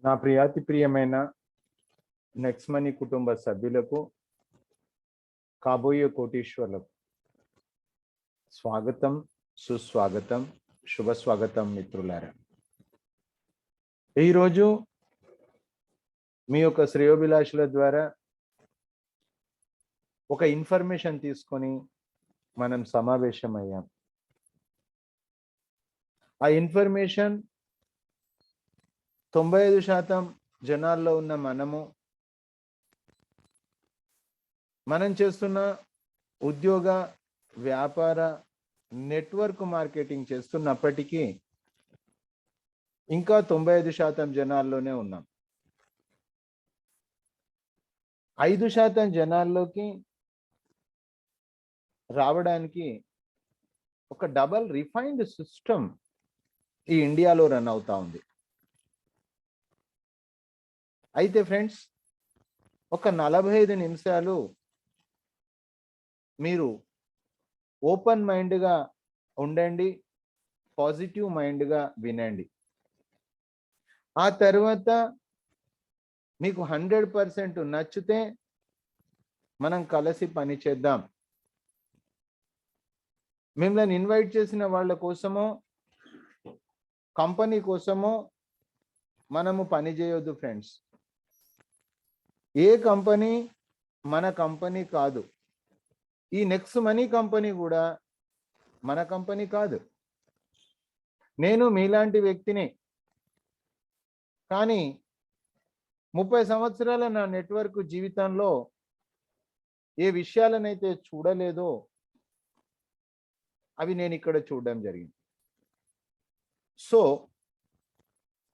నా ప్రియాతి ప్రియమైన next money కుటుంబ సభ్యులకు కాబోయే కోటీశ్వర్లకు స్వాగతం, సుస్వాగతం, శుభ స్వాగతం మిత్రులారా. ఈరోజు మీ యొక్క శ్రేయోభిలాషుల ద్వారా ఒక ఇన్ఫర్మేషన్ తీసుకొని మనం సమావేశమయ్యాం. ఆ ఇన్ఫర్మేషన్ 95% జనాల్లో ఉన్న మనం చేస్తున్న ఉద్యోగ వ్యాపార నెట్వర్క్ మార్కెటింగ్ చేస్తున్నప్పటికీ ఇంకా 95% జనాల్లోనే ఉన్నాం. 5% జనాల్లోకి రావడానికి ఒక డబల్ రిఫైన్డ్ సిస్టమ్ ఈ ఇండియాలో రన్ అవుతా ఉంది. అయితే ఫ్రెండ్స్, ఒక 45 నిమిషాలు మీరు ఓపెన్ మైండ్గా ఉండండి, పాజిటివ్ మైండ్గా వినండి. ఆ తర్వాత మీకు 100% నచ్చితే మనం కలిసి పని చేద్దాం. మిమ్మల్ని ఇన్వైట్ చేసిన వాళ్ళ కోసమో కంపెనీ కోసమో మనము పని చేయొద్దు ఫ్రెండ్స్. ఏ కంపెనీ మన కంపెనీ కాదు. ఈ నెక్స్ట్ మనీ కంపెనీ కూడా మన కంపెనీ కాదు. నేను మీలాంటి వ్యక్తిని, కానీ 30 సంవత్సరాల నా నెట్వర్క్ జీవితంలో ఏ విషయాలనైతే చూడలేదో అవి నేను ఇక్కడ చూడడం జరిగింది. సో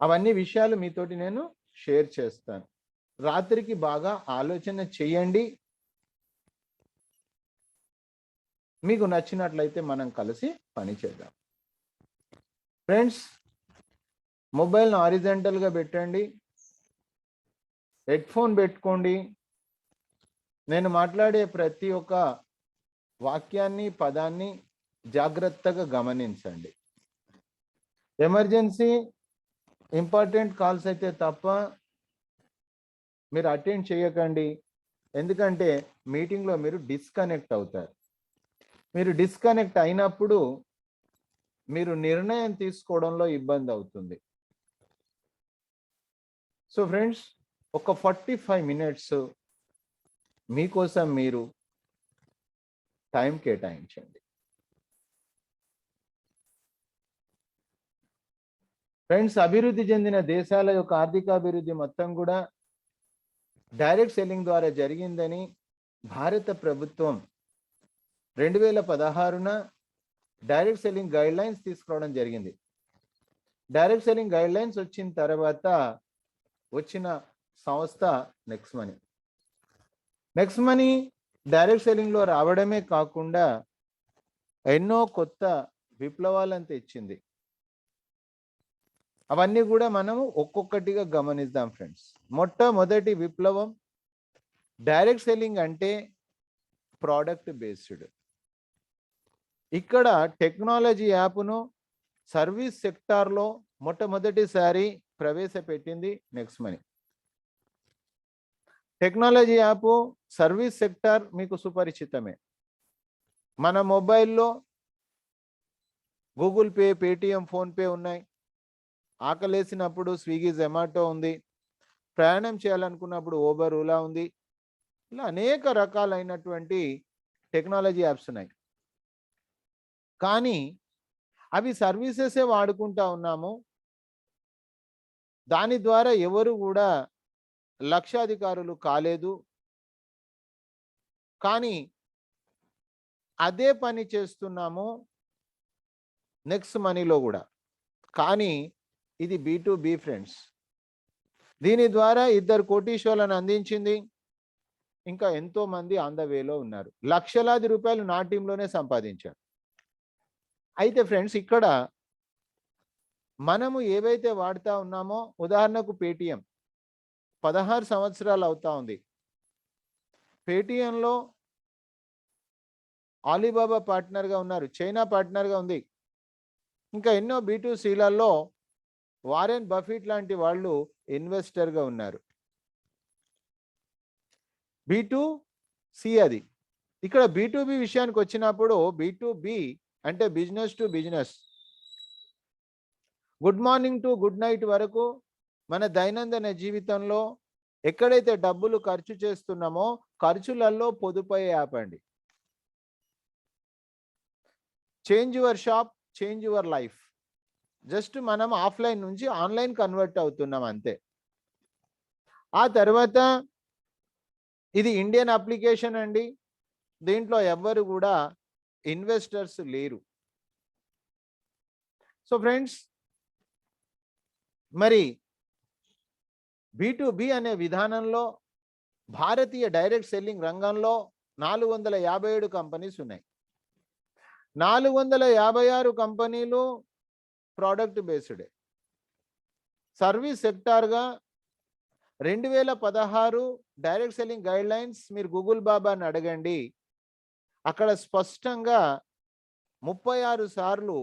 అవన్నీ విషయాలు మీతోటి నేను షేర్ చేస్తాను. రాత్రికి బాగా ఆలోచన చేయండి. మీకు నచ్చినట్లయితే మనం కలిసి పని చేద్దాం. ఫ్రెండ్స్, మొబైల్ని హారిజాంటల్గా పెట్టండి, హెడ్ఫోన్ పెట్టుకోండి. నేను మాట్లాడే ప్రతి ఒక్క వాక్యాన్ని, పదాన్ని జాగ్రత్తగా గమనించండి. ఎమర్జెన్సీ ఇంపార్టెంట్ కాల్స్ అయితే తప్ప మీరు అటెండ్ చేయకండి. ఎందుకంటే మీటింగ్లో మీరు డిస్కనెక్ట్ అవుతారు. మీరు డిస్కనెక్ట్ అయినప్పుడు మీరు నిర్ణయం తీసుకోవడంలో ఇబ్బంది అవుతుంది. సో ఫ్రెండ్స్, ఒక 45 మినిట్స్ మీకోసం మీరు టైం కేటాయించండి. ఫ్రెండ్స్, అభివృద్ధి చెందిన దేశాల యొక్క ఆర్థిక అభివృద్ధి మొత్తం కూడా డైరెక్ట్ సెల్లింగ్ ద్వారా జరిగిందని భారత ప్రభుత్వం 2016న డైరెక్ట్ సెల్లింగ్ గైడ్ లైన్స్ తీసుకురావడం జరిగింది. డైరెక్ట్ సెల్లింగ్ గైడ్ లైన్స్ వచ్చిన తర్వాత వచ్చిన సంస్థ next money. Next money direct సెల్లింగ్లో రావడమే కాకుండా ఎన్నో కొత్త విప్లవాలను తెచ్చింది. అవన్నీ కూడా మనము ఒక్కొక్కటిగా గమనిద్దాం ఫ్రెండ్స్. మొట్టమొదటి విప్లవం, డైరెక్ట్ సెల్లింగ్ అంటే ప్రోడక్ట్ బేస్డ్. ఇక్కడ టెక్నాలజీ యాప్ను సర్వీస్ సెక్టార్లో మొట్టమొదటిసారి ప్రవేశపెట్టింది next money. Technology app, service sector మీకు సుపరిచితమే. మన మొబైల్లో గూగుల్ పే, పేటిఎం, ఫోన్పే ఉన్నాయి. ఆకలేసినప్పుడు స్విగ్గీ, జొమాటో ఉంది. ప్రయాణం చేయాలనుకున్నప్పుడు ఊబర్, ఓలా ఉంది. ఇలా అనేక రకాలైనటువంటి టెక్నాలజీ యాప్స్ ఉన్నాయి. కానీ అవి సర్వీసెసే వాడుకుంటా ఉన్నాము. దాని ద్వారా ఎవరు కూడా లక్షాధికారులు కాలేదు. కానీ అదే పని చేస్తున్నాము నెక్స్ట్ మనీలో కూడా. కానీ ఇది B2B ఫ్రెండ్స్. దీని ద్వారా 2 కోటీశ్వర్లను అందించింది. ఇంకా ఎంతో మంది ఆన్ ద వేలో ఉన్నారు. లక్షలాది రూపాయలు నా టీంలోనే సంపాదించారు. అయితే ఫ్రెండ్స్, ఇక్కడ మనము ఏవైతే వాడుతూ ఉన్నామో, ఉదాహరణకు పేటిఎం 16 సంవత్సరాలు అవుతా ఉంది. పేటిఎంలో ఆలీబాబా పార్ట్నర్గా ఉన్నారు, చైనా పార్ట్నర్గా ఉంది. ఇంకా ఎన్నో B2Cలలో వారెన్ బఫెట్ లాంటి వాళ్ళు ఇన్వెస్టర్గా ఉన్నారు. B2C అది. ఇక్కడ B2B విషయానికి వచ్చినప్పుడు B2B అంటే business to business, good morning to good night వరకు మన దైనందిన జీవితంలో ఎక్కడైతే డబ్బులు ఖర్చు చేస్తున్నామో ఖర్చులలో పొదుపు యాప్ అండి. Change your shop, change your life. Just మనం ఆఫ్లైన్ నుంచి ఆన్లైన్ కన్వర్ట్ అవుతున్నాం అంతే. ఆ తర్వాత ఇది ఇండియన్ అప్లికేషన్ అండి. దీంట్లో ఎవ్వరు కూడా ఇన్వెస్టర్స్ లేరు. సో ఫ్రెండ్స్, మరి B2B అనే విధానంలో భారతీయ డైరెక్ట్ సెల్లింగ్ రంగంలో 457 కంపెనీస్ ఉన్నాయి. 456 కంపెనీలు ప్రోడక్ట్ బేస్డే. సర్వీస్ సెక్టార్గా 2016 డైరెక్ట్ సెల్లింగ్ గైడ్ లైన్స్ మీరు గూగుల్ బాబాని అడగండి, అక్కడ స్పష్టంగా 36 సార్లు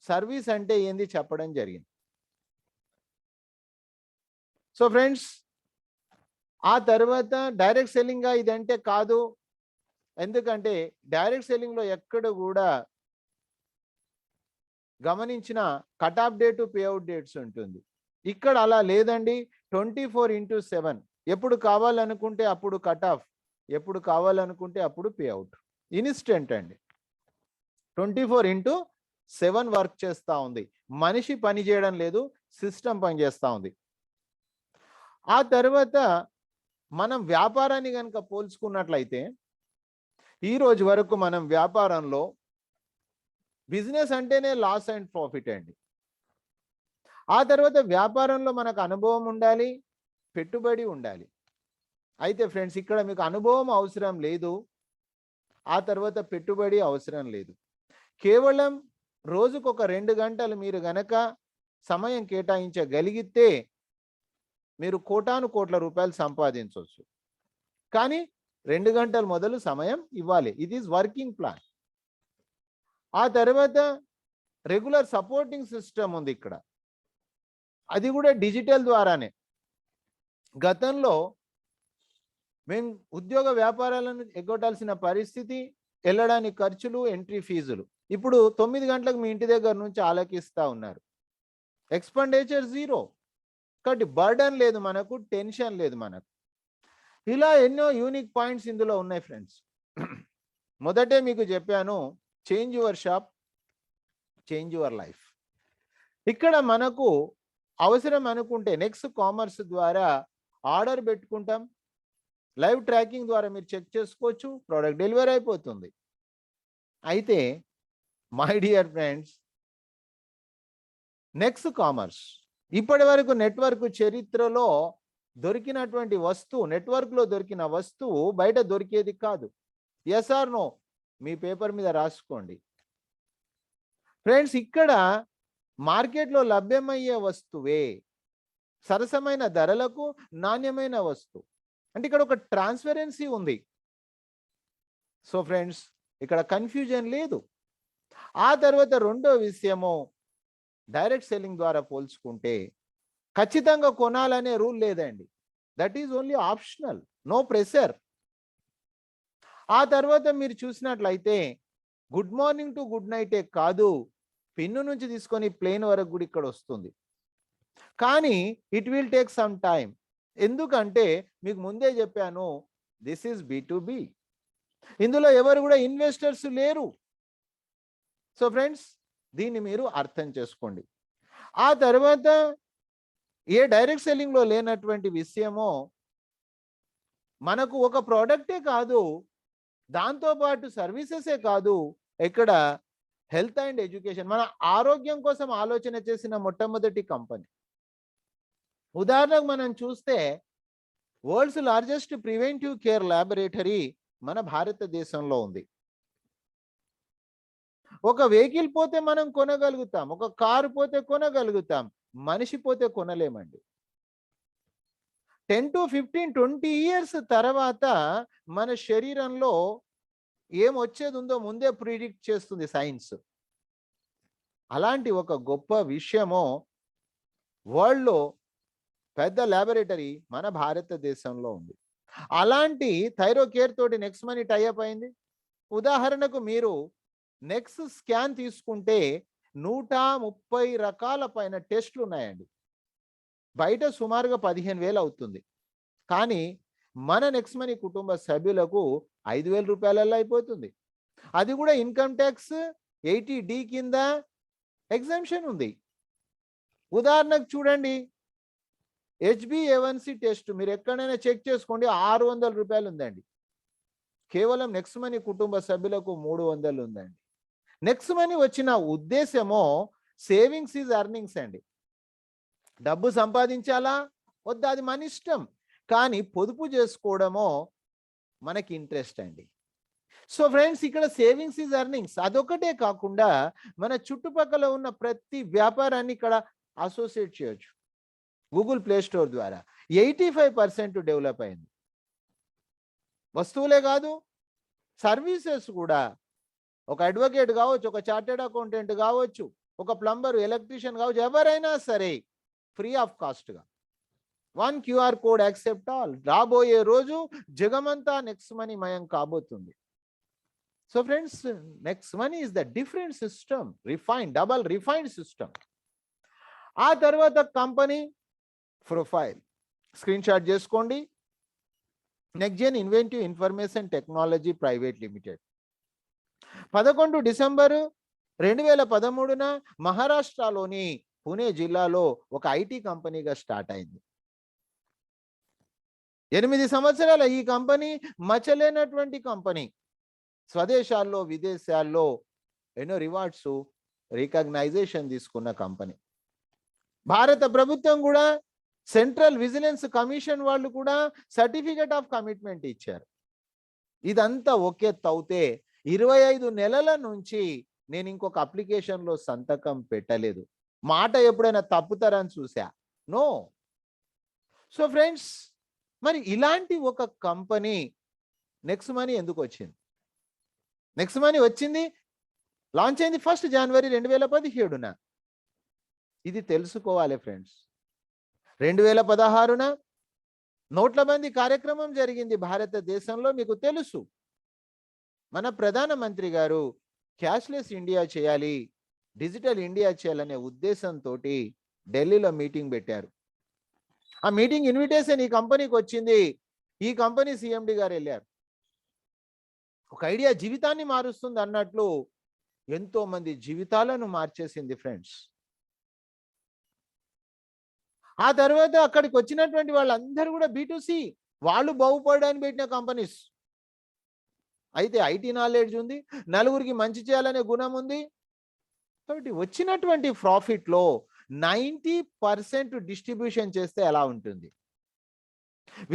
సర్వీస్ అంటే ఏంది చెప్పడం జరిగింది. సో ఫ్రెండ్స్, ఆ తర్వాత డైరెక్ట్ సెల్లింగ్గా ఇదంటే కాదు, ఎందుకంటే డైరెక్ట్ సెల్లింగ్లో ఎక్కడ కూడా గమనించిన cut off date pay out dates ఉంటుంది. ఇక్కడ అలా లేదండి. 24/7 ఎప్పుడు కావాలనుకుంటే అప్పుడు కట్ ఆఫ్, ఎప్పుడు కావాలనుకుంటే అప్పుడు పే అవుట్. ఇన్స్టెంట్ అండి. 24/7 వర్క్ చేస్తూ ఉంది. మనిషి పని చేయడం లేదు, సిస్టమ్ పని చేస్తూ ఉంది. ఆ తర్వాత మనం వ్యాపారాన్ని కనుక పోల్చుకున్నట్లయితే ఈ రోజు వరకు మనం వ్యాపారంలో బిజినెస్ అంటేనే లాస్ అండ్ ప్రాఫిట్ అండి. ఆ తర్వాత వ్యాపారంలో మనకు అనుభవం ఉండాలి, పెట్టుబడి ఉండాలి. అయితే ఫ్రెండ్స్, ఇక్కడ మీకు అనుభవం అవసరం లేదు, ఆ తర్వాత పెట్టుబడి అవసరం లేదు. కేవలం రోజుకొక 2 గంటలు మీరు గనక సమయం కేటాయించగలిగితే మీరు కోటాను కోట్ల రూపాయలు సంపాదించవచ్చు. కానీ 2 గంటలు మొదలు సమయం ఇవ్వాలి. ఇది ఈజ్ వర్కింగ్ ప్లాన్. ఆ తర్వాత రెగ్యులర్ సపోర్టింగ్ సిస్టమ్ ఉంది ఇక్కడ, అది కూడా డిజిటల్ ద్వారానే. గతంలో మేము ఉద్యోగ వ్యాపారాలను ఎగ్గొట్టాల్సిన పరిస్థితి, వెళ్ళడానికి ఖర్చులు, ఎంట్రీ ఫీజులు. ఇప్పుడు 9 గంటలకు మీ ఇంటి దగ్గర నుంచి ఆలకిస్తూ ఉన్నారు. ఎక్స్పెండిచర్ జీరో, కాబట్టి బర్డన్ లేదు మనకు, టెన్షన్ లేదు మనకు. ఇలా ఎన్నో యూనిక్ పాయింట్స్ ఇందులో ఉన్నాయి ఫ్రెండ్స్. మొదటే మీకు చెప్పాను, change your shop, change your life. ఇక్కడ మనకు అవసరం అనుకుంటే నెక్స్ట్ కామర్స్ ద్వారా ఆర్డర్ పెట్టుకుంటాం, లైవ్ ట్రాకింగ్ ద్వారా మీరు చెక్ చేసుకోవచ్చు, ప్రోడక్ట్ డెలివరీ అయిపోతుంది. అయితే my dear friends, next commerce ఇప్పటి వరకు నెట్వర్క్ చరిత్రలో దొరికినటువంటి వస్తువు, నెట్వర్క్లో దొరికిన వస్తువు బయట దొరికేది కాదు. Yes or no? మీ పేపర్ మీద రాసుకోండి ఫ్రెండ్స్. ఇక్కడ మార్కెట్లో లభ్యమయ్యే వస్తువే, సరసమైన ధరలకు నాణ్యమైన వస్తువు. అంటే ఇక్కడ ఒక ట్రాన్స్పరెన్సీ ఉంది. సో ఫ్రెండ్స్, ఇక్కడ కన్ఫ్యూజన్ లేదు. ఆ తర్వాత రెండో విషయము, డైరెక్ట్ సెల్లింగ్ ద్వారా పోల్చుకుంటే ఖచ్చితంగా కొనాలనే రూల్ లేదండి. That is only optional, no pressure. ఆ తర్వాత మీరు చూసినట్లయితే గుడ్ మార్నింగ్ టు గుడ్ నైటే కాదు, పిన్ను నుంచి తీసుకొని ప్లేన్ వరకు కూడా ఇక్కడ వస్తుంది. కానీ it will take some time. ఎందుకంటే మీకు ముందే చెప్పాను, దిస్ ఈజ్ B2B. ఇందులో ఎవరు కూడా ఇన్వెస్టర్స్ లేరు. సో ఫ్రెండ్స్, దీన్ని మీరు అర్థం చేసుకోండి. ఆ తర్వాత ఏ డైరెక్ట్ సెల్లింగ్లో లేనటువంటి విషయమో, మనకు ఒక ప్రోడక్టే కాదు, దాంతోపాటు సర్వీసెసే కాదు, ఇక్కడ హెల్త్ అండ్ ఎడ్యుకేషన్, మన ఆరోగ్యం కోసం ఆలోచన చేసిన మొట్టమొదటి కంపెనీ. ఉదాహరణకు మనం చూస్తే world's largest preventive care laboratory మన భారతదేశంలో ఉంది. ఒక వెహికల్ పోతే మనం కొనగలుగుతాం, ఒక కారు పోతే కొనగలుగుతాం, మనిషి పోతే కొనలేమండి. 10 to 15, 20 years తర్వాత మన శరీరంలో ఏం వచ్చేది ఉందో ముందే ప్రిడిక్ట్ చేస్తుంది సైన్స్. అలాంటి ఒక గొప్ప విషయము వరల్డ్లో పెద్ద ల్యాబొరేటరీ మన భారతదేశంలో ఉంది. అలాంటి థైరోకేర్ తోటి నెక్స్ట్ మనీ టైఅప్ అయింది. ఉదాహరణకు మీరు నెక్స్ట్ స్కాన్ తీసుకుంటే 130 రకాల పైన టెస్టులు ఉన్నాయండి. బయట సుమారుగా 15,000 అవుతుంది. కానీ మన నెక్స్ట్ మనీ కుటుంబ సభ్యులకు 5,000 రూపాయలలో అయిపోతుంది. అది కూడా ఇన్కమ్ ట్యాక్స్ 80D కింద ఎగ్జామ్షన్ ఉంది. ఉదాహరణకు చూడండి, HbA1c టెస్ట్ మీరు ఎక్కడైనా చెక్ చేసుకోండి, 600 రూపాయలు ఉందండి. కేవలం నెక్స్ట్ మనీ కుటుంబ సభ్యులకు 300 ఉందండి. నెక్స్ట్ మనీ వచ్చిన ఉద్దేశమో సేవింగ్స్ ఈజ్ ఎర్నింగ్స్ అండి. డబ్బు సంపాదించాలా వద్దా అది మన ఇష్టం, కానీ పొదుపు చేసుకోవడమో మనకి ఇంట్రెస్ట్ అండి. సో ఫ్రెండ్స్, ఇక్కడ సేవింగ్స్ ఈజ్ ఎర్నింగ్స్ అదొకటే కాకుండా మన చుట్టుపక్కల ఉన్న ప్రతి వ్యాపారాన్ని ఇక్కడ అసోసియేట్ చేయొచ్చు. గూగుల్ ప్లే స్టోర్ ద్వారా 85% డెవలప్ అయింది. వస్తువులే కాదు, సర్వీసెస్ కూడా. ఒక అడ్వకేట్ కావచ్చు, ఒక చార్టెడ్ అకౌంటెంట్ కావచ్చు, ఒక ప్లంబర్, ఎలక్ట్రీషియన్ కావచ్చు, ఎవరైనా సరే ఫ్రీ ఆఫ్ కాస్ట్గా 1 QR కోడ్ యాక్సెప్ట్ ఆల్. రాబోయే రోజు జగమంతా నెక్స్ట్ మనీ మయం కాబోతుంది. So friends, next money is the different system, refined, double refined system. ఆ తర్వాత కంపెనీ ప్రొఫైల్ స్క్రీన్ షాట్ చేసుకోండి. Next gen inventive information technology private limited 11 December 2013 మహారాష్ట్రలోని పుణే జిల్లాలో ఒక ఐటీ కంపెనీగా స్టార్ట్ అయింది. 8 సంవత్సరాల ఈ కంపెనీ మచ్చలేనటువంటి కంపెనీ. స్వదేశాల్లో విదేశాల్లో ఎన్నో రివార్డ్స్, రికగ్నైజేషన్ తీసుకున్న కంపెనీ. భారత ప్రభుత్వం కూడా, సెంట్రల్ విజిలెన్స్ కమిషన్ వాళ్ళు కూడా సర్టిఫికేట్ ఆఫ్ కమిట్మెంట్ ఇచ్చారు. ఇదంతా ఒకే తౌతే 25 నెలల నుంచి నేను ఇంకొక అప్లికేషన్లో సంతకం పెట్టలేదు. మాట ఎప్పుడైనా తప్పుతారని చూసా? నో. సో ఫ్రెండ్స్, మరి ఇలాంటి ఒక కంపెనీ నెక్స్ట్ మనీ ఎందుకు వచ్చింది? నెక్స్ట్ మనీ వచ్చింది, లాంచ్ అయింది 1 జనవరి 2017. ఇది తెలుసుకోవాలి ఫ్రెండ్స్. 2016 నోట్ల బందీ కార్యక్రమం జరిగింది భారతదేశంలో. మీకు తెలుసు, మన ప్రధానమంత్రి గారు క్యాష్లెస్ ఇండియా చేయాలి, డిజిటల్ ఇండియా చేయాలనే ఉద్దేశంతో ఢిల్లీలో మీటింగ్ పెట్టారు. ఆ మీటింగ్ ఇన్విటేషన్ ఈ కంపెనీకి వచ్చింది. ఈ కంపెనీ CMD గారు వెళ్ళారు. ఒక ఐడియా జీవితాన్ని మారుస్తుంది అన్నట్లు ఎంతో మంది జీవితాలను మార్చేసింది ఫ్రెండ్స్. ఆ తర్వాత అక్కడికి వచ్చినటువంటి వాళ్ళందరూ కూడా B2C, వాళ్ళు బాగుపడడానికి పెట్టిన కంపెనీస్. అయితే ఐటీ నాలెడ్జ్ ఉంది, నలుగురికి మంచి చేయాలనే గుణం ఉంది. కాబట్టి వచ్చినటువంటి ప్రాఫిట్లో 90% డిస్ట్రిబ్యూషన్ చేస్తే ఎలా ఉంటుంది,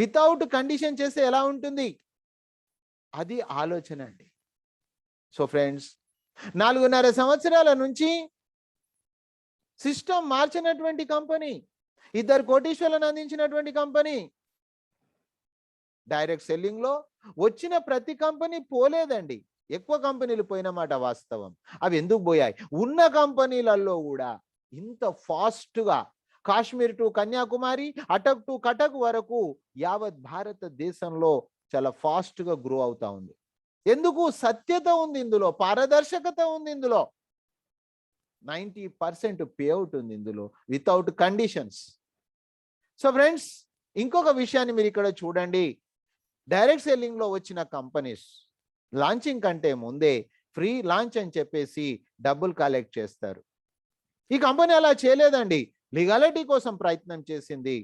వితౌట్ కండిషన్ చేస్తే ఎలా ఉంటుంది, అది ఆలోచన అండి. సో ఫ్రెండ్స్, 4.5 సంవత్సరాల నుంచి సిస్టమ్ మార్చినటువంటి కంపెనీ, 2 కోటీశ్వరులను అందించినటువంటి కంపెనీ. డైరెక్ట్ సెల్లింగ్ లో వచ్చిన ప్రతి కంపెనీ పోలేదండి, ఎక్కువ కంపెనీలు పోయినమాట వాస్తవం. అవి ఎందుకు పోయాయి? ఉన్న కంపెనీలలో కూడా ఇంత ఫాస్ట్గా Kashmir to Kanyakumari, attic to Cuttack వరకు యావత్ భారతదేశంలో చాలా ఫాస్ట్గా గ్రో అవుతా ఉంది. ఎందుకు? సత్యత ఉంది ఇందులో, పారదర్శకత ఉంది ఇందులో, 90% పేఅవుట్ ఉంది ఇందులో, వితౌట్ కండిషన్స్. సో ఫ్రెండ్స్, ఇంకొక విషయాన్ని మీరు ఇక్కడ చూడండి. డైరెక్ట్ సెల్లింగ్ లో వచ్చిన కంపెనీస్ లాంచింగ్ కంటే ముందే ఫ్రీ లాంచ్ అని చెప్పేసి డబ్బులు కలెక్ట్ చేస్తారు. ఈ కంపెనీ అలా చేయలేదండి, లీగాలిటీ కోసం ప్రయత్నం చేసింది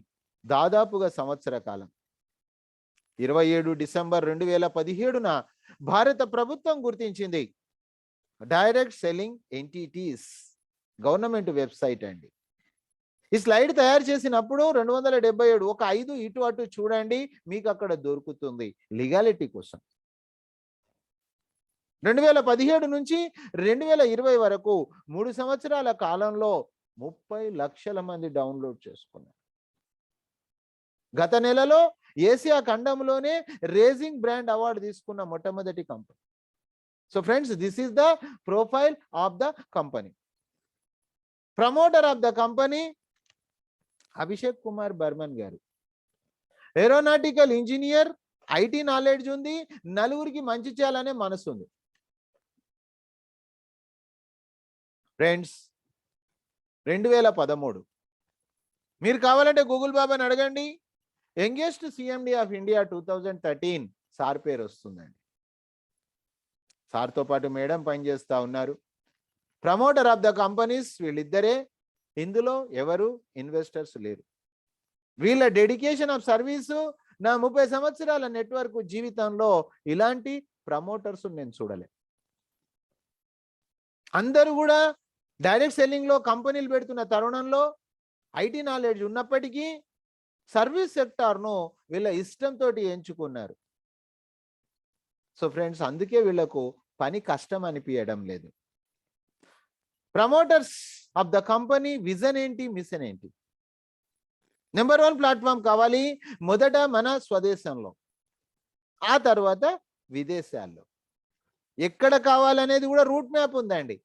దాదాపుగా సంవత్సర కాలం. 27 డిసెంబర్ 2017 భారత ప్రభుత్వం గుర్తించింది direct selling entities government website అండి. ఈ స్లైడ్ తయారు చేసినప్పుడు 277, ఒక 5 ఇటు అటు చూడండి, మీకు అక్కడ దొరుకుతుంది లీగాలిటీ కోసం. 2017 నుంచి 2020 వరకు 3 సంవత్సరాల కాలంలో 30 లక్షల మంది డౌన్లోడ్ చేసుకున్నారు. గత నెలలో ఏసియా ఖండంలోనే రేజింగ్ బ్రాండ్ అవార్డు తీసుకున్న మొట్టమొదటి company. So friends, this is the profile of the company. Promoter of the company Abhishek Kumar Barman గారు ఏరోనాటికల్ ఇంజనీర్, ఐటీ నాలెడ్జ్ ఉంది, నలుగురికి మంచి చేయాలనే మనసు ఉంది. ఫ్రెండ్స్ 2013 మీరు కావాలంటే గూగుల్ బాబాని అడగండి. Youngest CMD of India 2013 sir పేరు వస్తుందండి. సార్తో పాటు మేడం పనిచేస్తా ఉన్నారు. ప్రమోటర్ ఆఫ్ ద కంపెనీస్ వీళ్ళిద్దరే, ఇందులో ఎవరు ఇన్వెస్టర్స్ లేరు. వీళ్ళ డెడికేషన్ ఆఫ్ సర్వీసు నా 30 సంవత్సరాల నెట్వర్క్ జీవితంలో ఇలాంటి ప్రమోటర్స్ నేను చూడలే. అందరూ కూడా డైరెక్ట్ సెల్లింగ్లో కంపెనీలు పెడుతున్న తరుణంలో ఐటీ నాలెడ్జ్ ఉన్నప్పటికీ సర్వీస్ సెక్టార్ను వీళ్ళ ఇష్టంతో ఎంచుకున్నారు. సో ఫ్రెండ్స్, అందుకే వీళ్ళకు పని కష్టం అనిపించడం లేదు. Promoters of the company vision ఏంటి, మిషన్ ఏంటి? నెంబర్ 1 ప్లాట్ఫామ్ కావాలి. మొదట మన స్వదేశంలో, ఆ తర్వాత విదేశాల్లో. ఎక్కడ కావాలనేది కూడా రూట్ మ్యాప్ ఉందండి.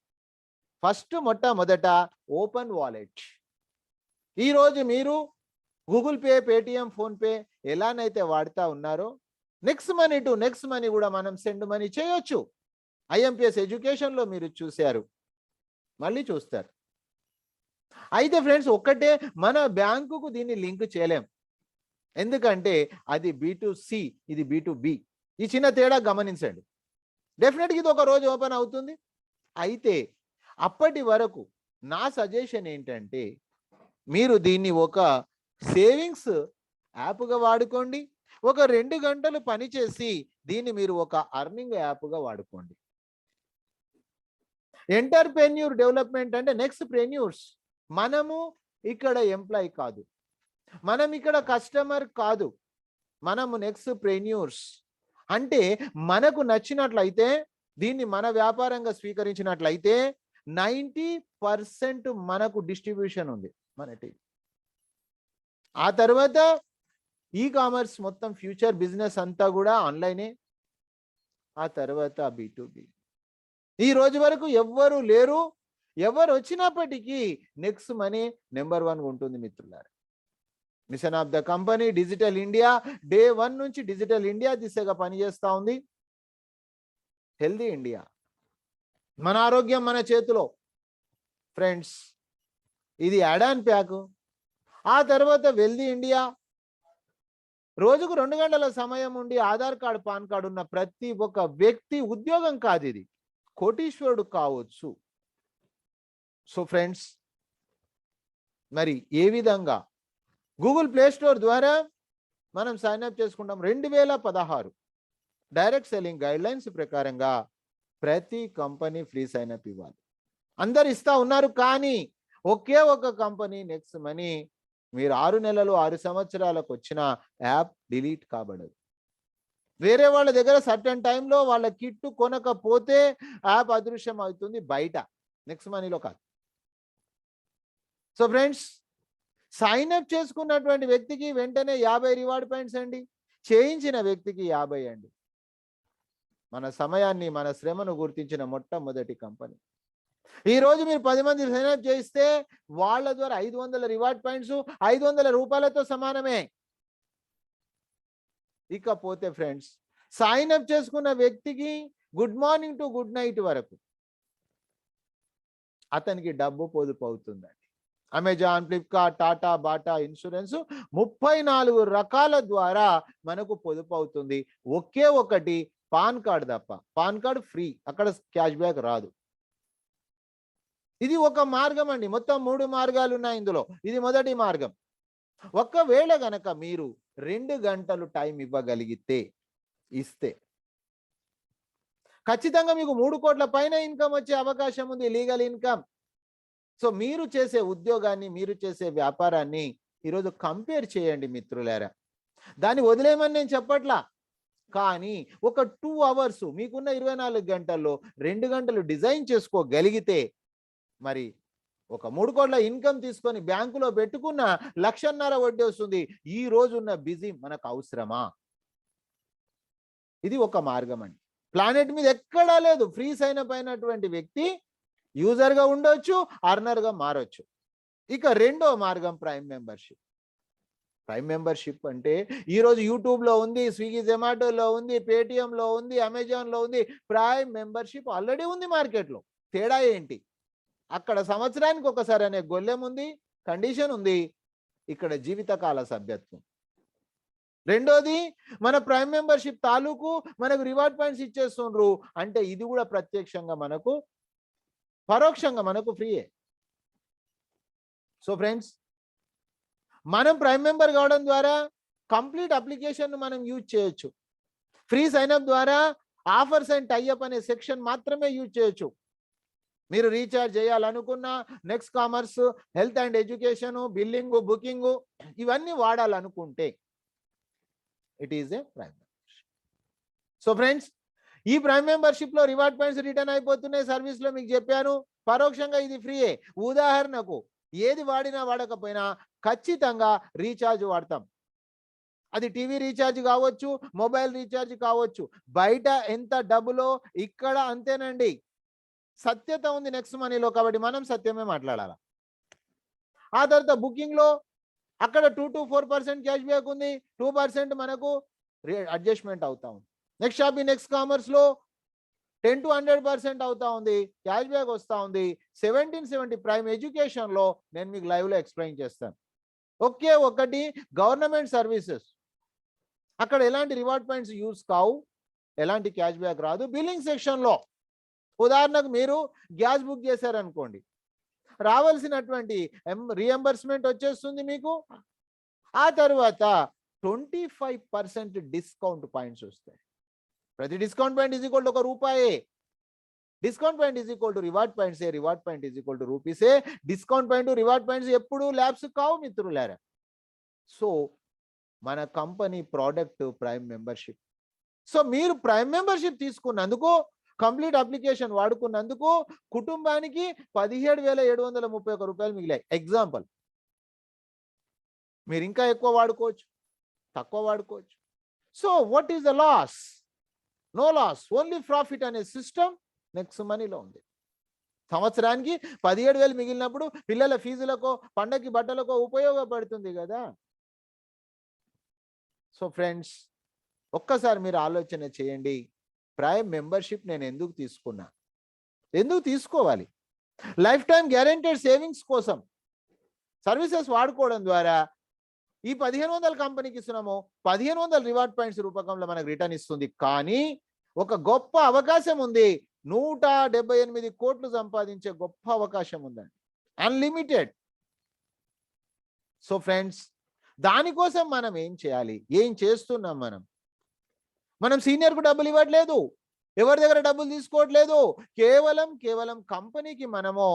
ఫస్ట్ మొట్టమొదట ఓపెన్ వాలెట్. ఈరోజు మీరు గూగుల్ పే, పేటిఎం, ఫోన్పే ఎలానైతే వాడుతూ ఉన్నారో next money to next money కూడా మనం సెండ్ మనీ చేయొచ్చు. ఐఎంపిఎస్ ఎడ్యుకేషన్లో మీరు చూశారు, మళ్ళీ చూస్తారు. అయితే ఫ్రెండ్స్, ఒక్కటే మన బ్యాంకుకు దీన్ని లింక్ చేయలేం. ఎందుకంటే అది B2C, ఇది B2B. ఈ చిన్న తేడా గమనించండి. డెఫినెట్గా ఇది ఒక రోజు ఓపెన్ అవుతుంది. అయితే అప్పటి వరకు నా సజెషన్ ఏంటంటే మీరు దీన్ని ఒక సేవింగ్స్ యాప్గా వాడుకోండి. ఒక 2 గంటలు పనిచేసి దీన్ని మీరు ఒక అర్నింగ్ యాప్గా వాడుకోండి. ఎంటర్ప్రెన్యూర్ డెవలప్మెంట్ అంటే నెక్స్ట్ ప్రెన్యూర్స్. మనము ఇక్కడ ఎంప్లాయ్ కాదు, మనం ఇక్కడ కస్టమర్ కాదు, మనము నెక్స్ట్ ప్రెన్యూర్స్. అంటే మనకు నచ్చినట్లయితే దీన్ని మన వ్యాపారంగా స్వీకరించినట్లయితే 90% మనకు డిస్ట్రిబ్యూషన్ ఉంది మన టీం. ఆ తర్వాత ఈ కామర్స్ మొత్తం ఫ్యూచర్ బిజినెస్ అంతా కూడా ఆన్లైనే. ఆ తర్వాత B2B. ఈ రోజు వరకు ఎవ్వరు లేరు. ఎవరు వచ్చినప్పటికీ నెక్స్ట్ మనీ నెంబర్ 1 ఉంటుంది మిత్రులారా. Machine of the company digital India day 1 నుంచి డిజిటల్ ఇండియా దిశగా పనిచేస్తూ ఉంది. హెల్దీ ఇండియా, మన ఆరోగ్యం మన చేతిలో. ఫ్రెండ్స్, ఇది యాడ్ ఆన్ ప్యాక్. ఆ తర్వాత వెల్దీ ఇండియా. రోజుకు 2 గంటల సమయం ఉండి ఆధార్ కార్డు, పాన్ కార్డు ఉన్న ప్రతి ఒక్క వ్యక్తి ఉద్యోగం కాదు, ఇది కోటీశ్వరుడు కావచ్చు. సో ఫ్రెండ్స్, మరి ఏ విధంగా గూగుల్ ప్లే స్టోర్ ద్వారా మనం సైన్అప్ చేసుకుంటాం. 2016 డైరెక్ట్ సెల్లింగ్ గైడ్లైన్స్ ప్రకారంగా ప్రతి కంపెనీ ఫ్రీ సైన్అప్ ఇవ్వాలి. అందరు ఇస్తా ఉన్నారు, కానీ ఒకే ఒక కంపెనీ నెక్స్ట్ మనీ మీరు 6 నెలలు 6 సంవత్సరాలకు వచ్చిన యాప్ డిలీట్ కాబడదు. వేరే వాళ్ళ దగ్గర సర్టన్ టైంలో వాళ్ళ కిట్టు కొనకపోతే యాప్ అదృశ్యం అవుతుంది బయట, నెక్స్ట్ మనీలో కాదు. సో ఫ్రెండ్స్, సైన్అప్ చేసుకున్నటువంటి వ్యక్తికి వెంటనే 50 రివార్డ్ పాయింట్స్ అండి, చేయించిన వ్యక్తికి 50 అండి. మన సమయాన్ని, మన శ్రమను గుర్తించిన మొట్టమొదటి కంపెనీ. ఈ రోజు మీరు 10 మంది సైన్అప్ చేయిస్తే వాళ్ళ ద్వారా 500 రివార్డ్ పాయింట్స్ 500 రూపాయలతో సమానమే. ఇకపోతే ఫ్రెండ్స్, సైన్అప్ చేసుకున్న వ్యక్తికి good morning to good night వరకు అతనికి డబ్బు పొదుపు అవుతుందండి. Amazon, Flipkart, Tata, Bata insurance 34 రకాల ద్వారా మనకు పొదుపు అవుతుంది. ఒకే ఒకటి పాన్ కార్డు తప్ప. పాన్ కార్డు ఫ్రీ, అక్కడ క్యాష్ బ్యాక్ రాదు. ఇది ఒక మార్గం అండి. మొత్తం 3 మార్గాలు ఉన్నాయి ఇందులో. ఇది మొదటి మార్గం. ఒకవేళ గనక మీరు 2 గంటలు టైం ఇవ్వగలిగితే, ఇస్తే ఖచ్చితంగా మీకు 3 కోట్ల పైన ఇన్కమ్ వచ్చే అవకాశం ఉంది, లీగల్ ఇన్కమ్. సో మీరు చేసే ఉద్యోగాన్ని, మీరు చేసే వ్యాపారాన్ని ఈరోజు కంపేర్ చేయండి మిత్రులారా. దాన్ని వదిలేయమని నేను చెప్పట్లా, కానీ ఒక 2 అవర్స్ మీకున్న 24 గంటల్లో 2 గంటలు డిజైన్ చేసుకోగలిగితే మరి ఒక 3 కోట్ల ఇన్కమ్ తీసుకొని బ్యాంకులో పెట్టుకున్న 1.5 లక్ష వడ్డీ వస్తుంది. ఈ రోజున్న బిజీ మనకు అవసరమా? ఇది ఒక మార్గం అండి. ప్లానెట్ మీద ఎక్కడా లేదు. ఫ్రీ సైన్ అప్ అయినటువంటి వ్యక్తి యూజర్గా ఉండొచ్చు, అర్నర్గా మారొచ్చు. ఇక రెండో మార్గం ప్రైమ్ మెంబర్షిప్. ప్రైమ్ మెంబర్షిప్ అంటే ఈరోజు యూట్యూబ్లో ఉంది, స్విగ్గీ జొమాటోలో ఉంది, పేటిఎంలో ఉంది, అమెజాన్లో ఉంది. ప్రైమ్ మెంబర్షిప్ ఆల్రెడీ ఉంది మార్కెట్లో. తేడా ఏంటి? అక్కడ సంవత్సరానికి ఒకసారి అనే గొల్లెం ఉంది, కండిషన్ ఉంది. ఇక్కడ జీవితకాల సభ్యత్వం. రెండోది, మన ప్రైమ్ మెంబర్షిప్ తాలూకు మనకు రివార్డ్ పాయింట్స్ ఇచ్చేస్తుండ్రు అంటే ఇది కూడా ప్రత్యక్షంగా మనకు, పరోక్షంగా మనకు ఫ్రీయే. సో ఫ్రెండ్స్, మనం ప్రైమ్ మెంబర్ కావడం ద్వారా కంప్లీట్ అప్లికేషన్ మనం యూజ్ చేయొచ్చు. ఫ్రీ సైన్అప్ ద్వారా ఆఫర్స్ అండ్ టైఅప్ అనే సెక్షన్ మాత్రమే యూజ్ చేయొచ్చు. మీరు రీఛార్జ్ చేయాలనుకున్న next commerce, health and education, billing, booking ఇవన్నీ వాడాలనుకుంటే it is a prime membership. So friends, ఈ ప్రైమ్ మెంబర్షిప్ లో రివార్డ్ పాయింట్స్ రిటర్న్ అయిపోతున్నాయి. సర్వీస్ లో మీకు చెప్పాను, పరోక్షంగా ఇది ఫ్రీయే. ఉదాహరణకు ఏది వాడినా వాడకపోయినా ఖచ్చితంగా రీఛార్జ్ వాడతాం. అది టీవీ రీఛార్జ్ కావచ్చు, మొబైల్ రీఛార్జ్ కావచ్చు. బయట ఎంత డబ్బులో ఇక్కడ అంతేనండి. సత్యత ఉంది నెక్స్ట్ మనీలో, కాబట్టి మనం సత్యమే మాట్లాడాలి. ఆ తర్వాత బుకింగ్ లో అక్కడ 2 to 4% క్యాష్ బ్యాక్ ఉంది, 2% మనకు అడ్జస్ట్మెంట్ అవుతా ఉంది. నెక్స్ట్ షాపింగ్, నెక్స్ట్ కామర్స్ లో 10 to 100% అవుతా ఉంది, క్యాష్ బ్యాక్ వస్తూ ఉంది. 1770 ప్రైమ్ ఎడ్యుకేషన్ లో నేను మీకు లైవ్ లో ఎక్స్ప్లెయిన్ చేస్తాను. ఒకే ఒకటి గవర్నమెంట్ సర్వీసెస్, అక్కడ ఎలాంటి రివార్డ్ పాయింట్స్ యూజ్ కావు, ఎలాంటి క్యాష్ బ్యాక్ రాదు. బిల్లింగ్ సెక్షన్ లో ఉదాహరణకు మీరు గ్యాస్ బుక్ చేశారనుకోండి, రావాల్సినటువంటి రియంబర్స్మెంట్ వచ్చేస్తుంది మీకు. ఆ తర్వాత 25% డిస్కౌంట్ పాయింట్స్ వస్తాయి. ప్రతి discount point is equal to ₹1. Discount point is equal to reward points, reward point is equal to రూపీసే. డిస్కౌంట్ పాయింట్, రివార్డ్ పాయింట్స్ ఎప్పుడు ల్యాబ్స్ కావు మిత్రులారా. సో మన company product prime membership. So మీరు ప్రైమ్ మెంబర్షిప్ తీసుకున్నందుకు, complete application వాడుకున్నందుకు కుటుంబానికి ₹17,731 మిగిలాయి. Example. మీరు ఇంకా ఎక్కువ వాడుకోవచ్చు, తక్కువ వాడుకోవచ్చు. So what is the loss? No loss, only profit అనే సిస్టమ్ నెక్స్ట్ మనీలో ఉంది. సంవత్సరానికి 17,000 మిగిలినప్పుడు పిల్లల ఫీజులకో, పండగకి బట్టలకో ఉపయోగపడుతుంది కదా. సో ఫ్రెండ్స్, ఒక్కసారి మీరు ఆలోచన చేయండి, ప్రైమ్ మెంబర్షిప్ నేను ఎందుకు తీసుకున్నా, ఎందుకు తీసుకోవాలి? లైఫ్ టైం గ్యారెంటెడ్ సేవింగ్స్ కోసం సర్వీసెస్ వాడుకోవడం ద్వారా ఈ 1500 కంపెనీకి ఇస్తున్నాము, 1500 రివార్డ్ పాయింట్స్ రూపకంలో మనకు రిటర్న్ ఇస్తుంది. కానీ ఒక గొప్ప అవకాశం ఉంది, 178 కోట్లు సంపాదించే గొప్ప అవకాశం ఉందండి, అన్లిమిటెడ్. సో ఫ్రెండ్స్, దానికోసం మనం ఏం చేయాలి? ఏం చేస్తున్నాం? మనం సీనియర్కు డబ్బులు ఇవ్వట్లేదు, ఎవరి దగ్గర డబ్బులు తీసుకోవట్లేదు. కేవలం కంపెనీకి మనము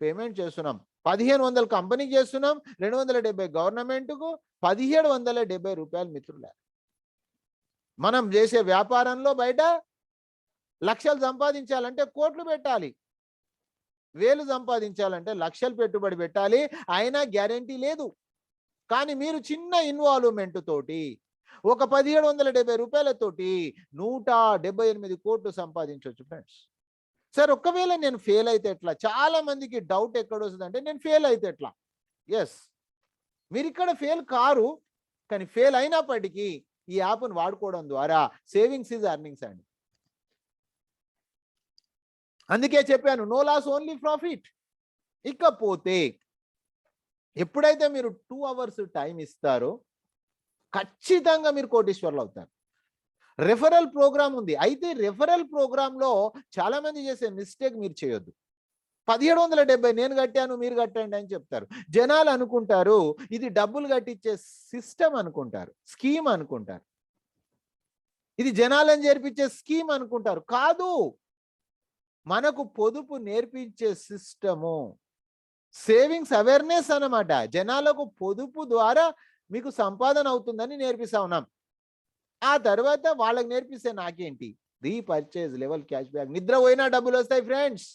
పేమెంట్ చేస్తున్నాం. 1500 కంపెనీకి చేస్తున్నాం, 270 గవర్నమెంట్కు, ₹1770 మిత్రుల. మనం చేసే వ్యాపారంలో బయట లక్షలు సంపాదించాలంటే కోట్లు పెట్టాలి, వేలు సంపాదించాలంటే లక్షలు పెట్టుబడి పెట్టాలి, అయినా గ్యారెంటీ లేదు. కానీ మీరు చిన్న ఇన్వాల్వ్మెంట్ తోటి ఒక ₹1770 178 కోట్లు సంపాదించవచ్చు ఫ్రెండ్స్. సార్, ఒకవేళ నేను ఫెయిల్ అయితే ఎట్లా? చాలా మందికి డౌట్ ఎక్కడ వస్తుందంటే, నేను ఫెయిల్ అయితే ఎట్లా? ఎస్, మీరు ఇక్కడ ఫెయిల్ కారు, కానీ ఫెయిల్ అయినప్పటికీ ఈ యాప్ను వాడుకోవడం ద్వారా సేవింగ్స్ ఈజ్ ఎర్నింగ్స్ అండి. అందుకే చెప్పాను, నో లాస్, ఓన్లీ ప్రాఫిట్. ఇకపోతే ఎప్పుడైతే మీరు 2 hours టైం ఇస్తారో ఖచ్చితంగా మీరు కోటీశ్వర్లు అవుతారు. రెఫరల్ ప్రోగ్రామ్ ఉంది. అయితే రెఫరల్ ప్రోగ్రాంలో చాలా మంది చేసే మిస్టేక్ మీరు చేయొద్దు. 1770 నేను కట్టాను, మీరు కట్టండి అని చెప్తారు. జనాలు అనుకుంటారు ఇది డబ్బులు కట్టించే సిస్టమ్ అనుకుంటారు, స్కీమ్ అనుకుంటారు, ఇది జనాలను చేర్పించే స్కీమ్ అనుకుంటారు. కాదు, మనకు పొదుపు నేర్పించే సిస్టము, సేవింగ్స్ అవేర్నెస్ అన్నమాట. జనాలకు పొదుపు ద్వారా మీకు సంపాదన అవుతుందని నేర్పిస్తా ఉన్నాం. ఆ తర్వాత వాళ్ళకి నేర్పిస్తే నాకేంటి, రీపర్చేజ్ లెవెల్ క్యాష్ బ్యాక్, నిద్ర పోయినా డబ్బులు వస్తాయి ఫ్రెండ్స్.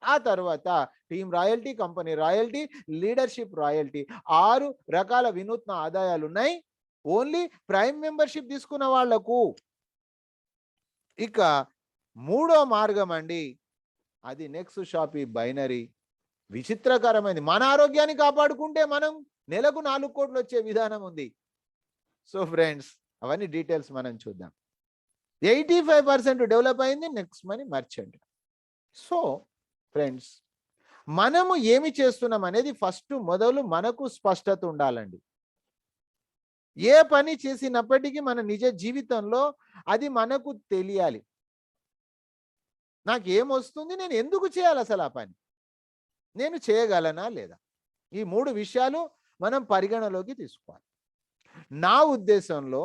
ఆ తర్వాత team royalty, company royalty, leadership royalty, 6 రకాల వినూత్న ఆదాయాలు ఉన్నాయి ఓన్లీ ప్రైమ్ మెంబర్షిప్ తీసుకున్న వాళ్లకు. ఇక 3వ మార్గం అండి, అది నెక్స్ట్ షాపీ బైనరీ. విచిత్రకరమైనది. మన ఆరోగ్యాన్ని కాపాడుకుంటే మనం నెలకు 4 కోట్లు వచ్చే విధానం ఉంది. సో ఫ్రెండ్స్, అవన్నీ డీటెయిల్స్ మనం చూద్దాం. 85% డెవలప్ అయింది. Next money merchant. So friends, మనము ఏమి చేస్తున్నాం అనేది ఫస్ట్ మొదలు మనకు స్పష్టత ఉండాలండి. ఏ పని చేసినప్పటికీ మన నిజ జీవితంలో అది మనకు తెలియాలి. నాకు ఏమొస్తుంది, నేను ఎందుకు చేయాలి అసలు ఆ పని, నేను చేయగలనా లేదా, ఈ 3 విషయాలు మనం పరిగణలోకి తీసుకోవాలి. నా ఉద్దేశంలో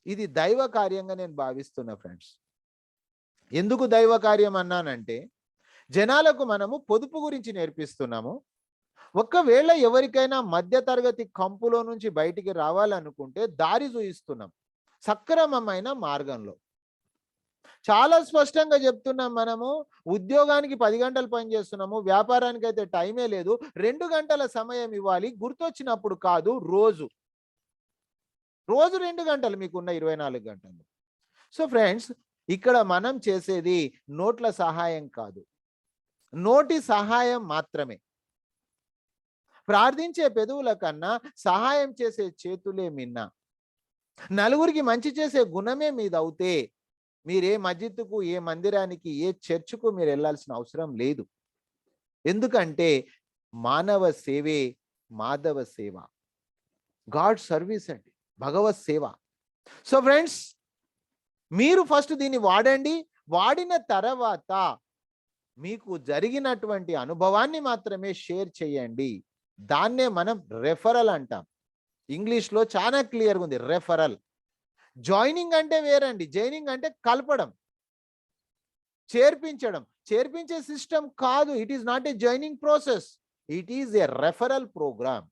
ఇది దైవ కార్యంగా నేను భావిస్తున్నా ఫ్రెండ్స్. ఎందుకు దైవ కార్యం అన్నానంటే, జనాలకు మనము పొదుపు గురించి నేర్పిస్తున్నాము. ఒకవేళ ఎవరికైనా మధ్యతరగతి కంపులో నుంచి బయటికి రావాలనుకుంటే దారి చూయిస్తున్నాం సక్రమమైన మార్గంలో. చాలా స్పష్టంగా చెప్తున్నాం. మనము ఉద్యోగానికి 10 గంటలు పని చేస్తున్నాము, వ్యాపారానికి అయితే టైమే లేదు. 2 గంటల సమయం ఇవ్వాలి, గుర్తొచ్చినప్పుడు కాదు, రోజు 2 గంటలు, మీకున్న 24 గంటలు. సో ఫ్రెండ్స్, ఇక్కడ మనం చేసేది నోట్ల సహాయం కాదు, నోటి సహాయం మాత్రమే. ప్రార్థించే పెదవుల కన్నా సహాయం చేసే చేతులే మిన్న. నలుగురికి మంచి చేసే గుణమే మీదవుతే మీరే మస్జిద్కు, ఏ మందిరానికి, ఏ చర్చ్కు మీరు వెళ్ళాల్సిన అవసరం లేదు. ఎందుకంటే మానవ సేవే మాధవ సేవ, గాడ్ సర్వీస్ అండి, భగవత్ సేవ. సో ఫ్రెండ్స్, మీరు ఫస్ట్ దీన్ని వాడండి. వాడిన తర్వాత మీకు జరిగినటువంటి అనుభవాన్ని మాత్రమే షేర్ చేయండి. దాన్నే మనం రెఫరల్ అంటాం. ఇంగ్లీష్లో చాలా క్లియర్గా ఉంది, రెఫరల్. జాయినింగ్ అంటే వేరండి. జాయినింగ్ అంటే కలపడం, చేర్పించడం. చేర్పించే సిస్టమ్ కాదు. It is not a joining process, it is a referral programme.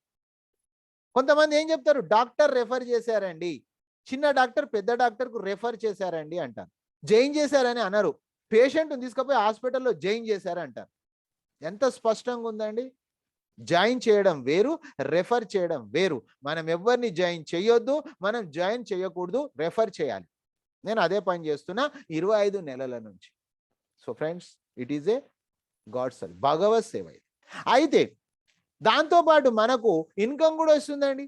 కొంతమంది ఏం చెప్తారు, డాక్టర్ రెఫర్ చేశారండి, చిన్న డాక్టర్ పెద్ద డాక్టర్కు రెఫర్ చేశారండి అంటారు. జాయిన్ చేశారని అనరు. పేషెంట్ని తీసుకుపోయి హాస్పిటల్లో జాయిన్ చేశారంటారు. ఎంత స్పష్టంగా ఉందండి. జాయిన్ చేయడం వేరు, రెఫర్ చేయడం వేరు. మనం ఎవరిని జాయిన్ చేయొద్దు, మనం జాయిన్ చేయకూడదు, రెఫర్ చేయాలి. నేను అదే పని చేస్తున్నా 25 నెలల నుంచి. So friends, it is a god service, భగవత్ సేవ. అయితే దాంతోపాటు మనకు ఇన్కమ్ కూడా వస్తుందండి.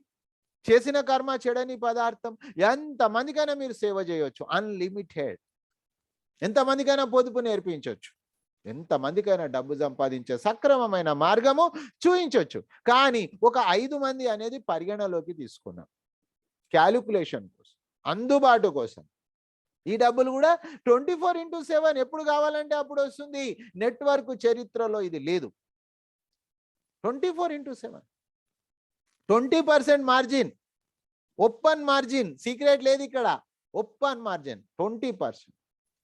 చేసిన కర్మ చెడని పదార్థం. ఎంతమందికైనా మీరు సేవ చేయొచ్చు, అన్లిమిటెడ్. ఎంతమందికైనా పొదుపు నేర్పించవచ్చు, ఎంతమందికైనా డబ్బు సంపాదించే సక్రమమైన మార్గము చూయించవచ్చు. కానీ ఒక 5 మంది అనేది పరిగణలోకి తీసుకున్నాం, క్యాలిక్యులేషన్ కోసం, అందుబాటు కోసం. ఈ డబ్బులు కూడా 24/7 ఎప్పుడు కావాలంటే అప్పుడు వస్తుంది. నెట్వర్క్ చరిత్రలో ఇది లేదు. 24/7, 20% మార్జిన్, ఓపెన్ మార్జిన్, సీక్రెట్ లేదు ఇక్కడ, ఓపెన్ మార్జిన్ 20%.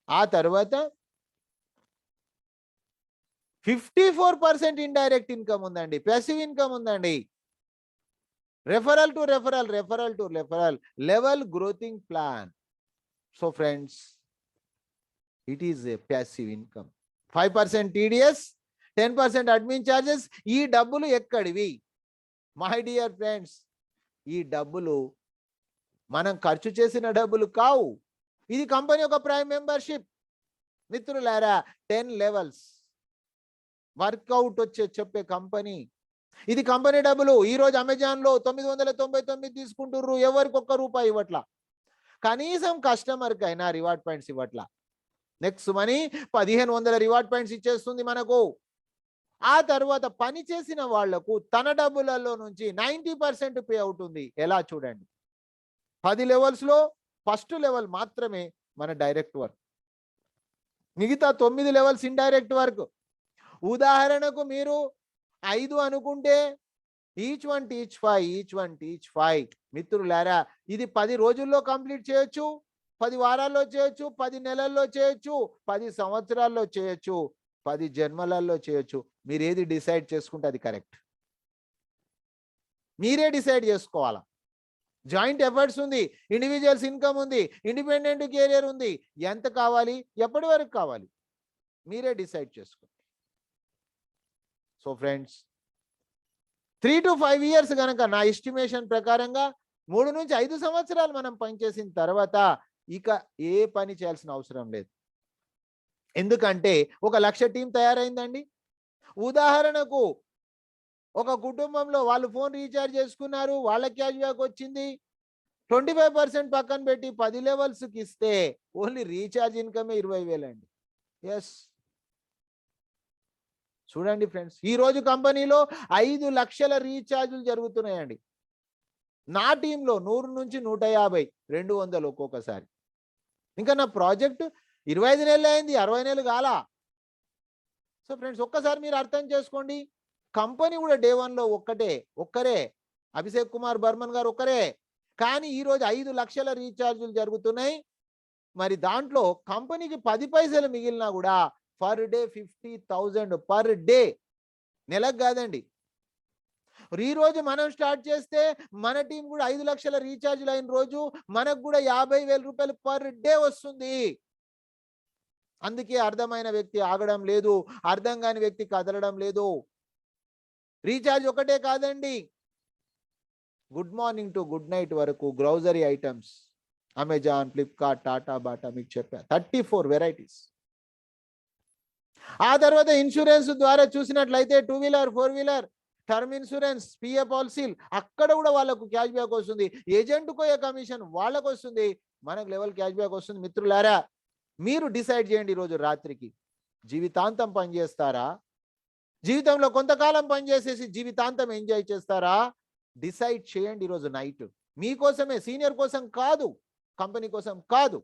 ఆ తర్వాత 54% ఇండైరెక్ట్ ఇన్కమ్ ఉందండి, ప్యాసివ్ ఇన్కమ్ ఉందండి. Referral to referral, referral to referral, level growthing plan. So friends, it is a passive income. 5% TDS, 10% admin charges. ఈ డబ్బులు ఎక్కడివి మై డియర్ ఫ్రెండ్స్? ఈ డబ్బులు మనం ఖర్చు చేసిన డబ్బులు కావు. ఇది కంపెనీ యొక్క ప్రైమ్ మెంబర్షిప్. మిత్రులారా, 10 లెవెల్స్ వర్కౌట్ వచ్చే చెప్పే కంపెనీ ఇది. కంపెనీ డబ్బులు ఈరోజు అమెజాన్లో 999 తీసుకుంటుర్రు, ఎవరికి ₹1 ఇవ్వట్లా. కనీసం కస్టమర్కి అయినా రివార్డ్ పాయింట్స్ ఇవ్వట్లా. నెక్స్ట్ మనీ 1500 రివార్డ్ పాయింట్స్ ఇచ్చేస్తుంది మనకు. ఆ తర్వాత పని చేసిన వాళ్లకు తన డబ్బులలో నుంచి 90% పే అవుతుంది. ఎలా చూడండి, 10 లెవెల్స్లో ఫస్ట్ లెవెల్ మాత్రమే మన డైరెక్ట్ వర్క్, మిగతా 9 లెవెల్స్ ఇండైరెక్ట్ వర్క్. ఉదాహరణకు మీరు 5 అనుకుంటే each one teach 5, each one teach 5. మిత్రులారా, ఇది 10 రోజుల్లో కంప్లీట్ చేయొచ్చు, 10 వారాల్లో చేయొచ్చు, 10 నెలల్లో చేయొచ్చు, 10 సంవత్సరాల్లో చేయొచ్చు, 10 జన్మలలో చేయొచ్చు. మీరు ఏది డిసైడ్ చేసుకుంటే అది కరెక్ట్. మీరే డిసైడ్ చేసుకోవాలా. జాయింట్ ఎఫర్ట్స్ ఉంది, ఇండివిజువల్స్ ఇన్కమ్ ఉంది, ఇండిపెండెంట్ కెరియర్ ఉంది. ఎంత కావాలి, ఎప్పటి వరకు కావాలి, మీరే డిసైడ్ చేసుకోండి. సో ఫ్రెండ్స్, 3 to 5 ఇయర్స్ కనుక నా ఎస్టిమేషన్ ప్రకారంగా 3 నుంచి 5 సంవత్సరాలు మనం పనిచేసిన తర్వాత ఇక ఏ పని చేయాల్సిన అవసరం లేదు. ఎందుకంటే 1 లక్ష టీం తయారైందండి. ఉదాహరణకు ఒక కుటుంబంలో వాళ్ళు ఫోన్ రీఛార్జ్ చేసుకున్నారు, వాళ్ళ క్యాష్ బ్యాక్ వచ్చింది. 25% పక్కన పెట్టి 10 లెవెల్స్కి ఇస్తే ఓన్లీ రీఛార్జ్ ఇన్కమే 20,000 అండి. ఎస్, చూడండి ఫ్రెండ్స్, ఈ రోజు కంపెనీలో 5 లక్షల రీఛార్జులు జరుగుతున్నాయండి. నా టీంలో 100 నుంచి 150, 200 ఒక్కొక్కసారి. ఇంకా నా ప్రాజెక్ట్ 25 నెలలు అయింది, 60 నెలలు కాలా. సో ఫ్రెండ్స్, ఒక్కసారి మీరు అర్థం చేసుకోండి, కంపెనీ కూడా డే 1లో ఒక్కరే అభిషేక్ కుమార్ బర్మన్ గారు ఒక్కరే. కానీ ఈరోజు 5 లక్షల రీఛార్జులు జరుగుతున్నాయి. మరి దాంట్లో కంపెనీకి 10 పైసలు మిగిలినా కూడా పర్ డే 50,000 పర్ డే, నెలకు కాదండి. ఈ రోజు మనం స్టార్ట్ చేస్తే మన టీం కూడా 5 లక్షల రీఛార్జ్లు అయిన రోజు మనకు కూడా 50,000 రూపాయలు పర్ డే వస్తుంది. అందుకే అర్థమైన వ్యక్తి ఆగడం లేదు, అర్థం కాని వ్యక్తి కదలడం లేదు. రీఛార్జ్ ఒకటే కాదండి, good morning to good night వరకు grocery items, Amazon, Flipkart, Tata, Bata మీకు చెప్పా 34 వెరైటీస్. ఆ తర్వాత ఇన్సూరెన్స్ ద్వారా చూసినట్లయితే 2 wheeler 4 wheeler term insurance, PA పాలసీలు, అక్కడ కూడా వాళ్ళకు క్యాష్ బ్యాక్ వస్తుంది. ఏజెంట్కు కమిషన్ వాళ్ళకు వస్తుంది, మనకు లెవెల్ క్యాష్ బ్యాక్ వస్తుంది. మిత్రులారా, మీరు డిసైడ్ చేయండి, ఈరోజు రాత్రికి జీవితాంతం పనిచేస్తారా, జీవితంలో కొంతకాలం పనిచేసేసి జీవితాంతం ఎంజాయ్ చేస్తారా? డిసైడ్ చేయండి ఈరోజు నైట్. మీకోసమే, సీనియర్ కోసం కాదు, కంపెనీ కోసం కాదు,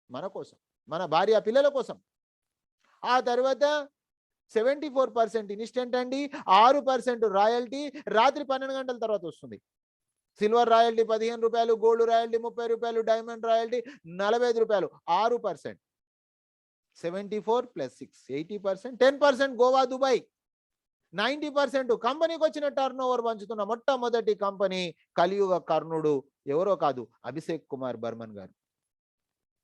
మన కోసం, మన భార్య పిల్లల కోసం. ఆ తర్వాత 74% ఇన్స్టెంట్ అండి, 6% రాయల్టీ రాత్రి 12 గంటల తర్వాత వస్తుంది. సిల్వర్ రాయల్టీ 15 రూపాయలు, గోల్డ్ రాయల్టీ 30 రూపాయలు, డైమండ్ రాయల్టీ 45 రూపాయలు, 6%. 74 + 6 80%, 10% గోవా, దుబాయ్, 90% కంపెనీకి వచ్చిన టర్న్ ఓవర్ పంచుతున్న మొట్టమొదటి కంపెనీ కలియుగ కర్ణుడు, ఎవరో కాదు, అభిషేక్ కుమార్ బర్మన్ గారు.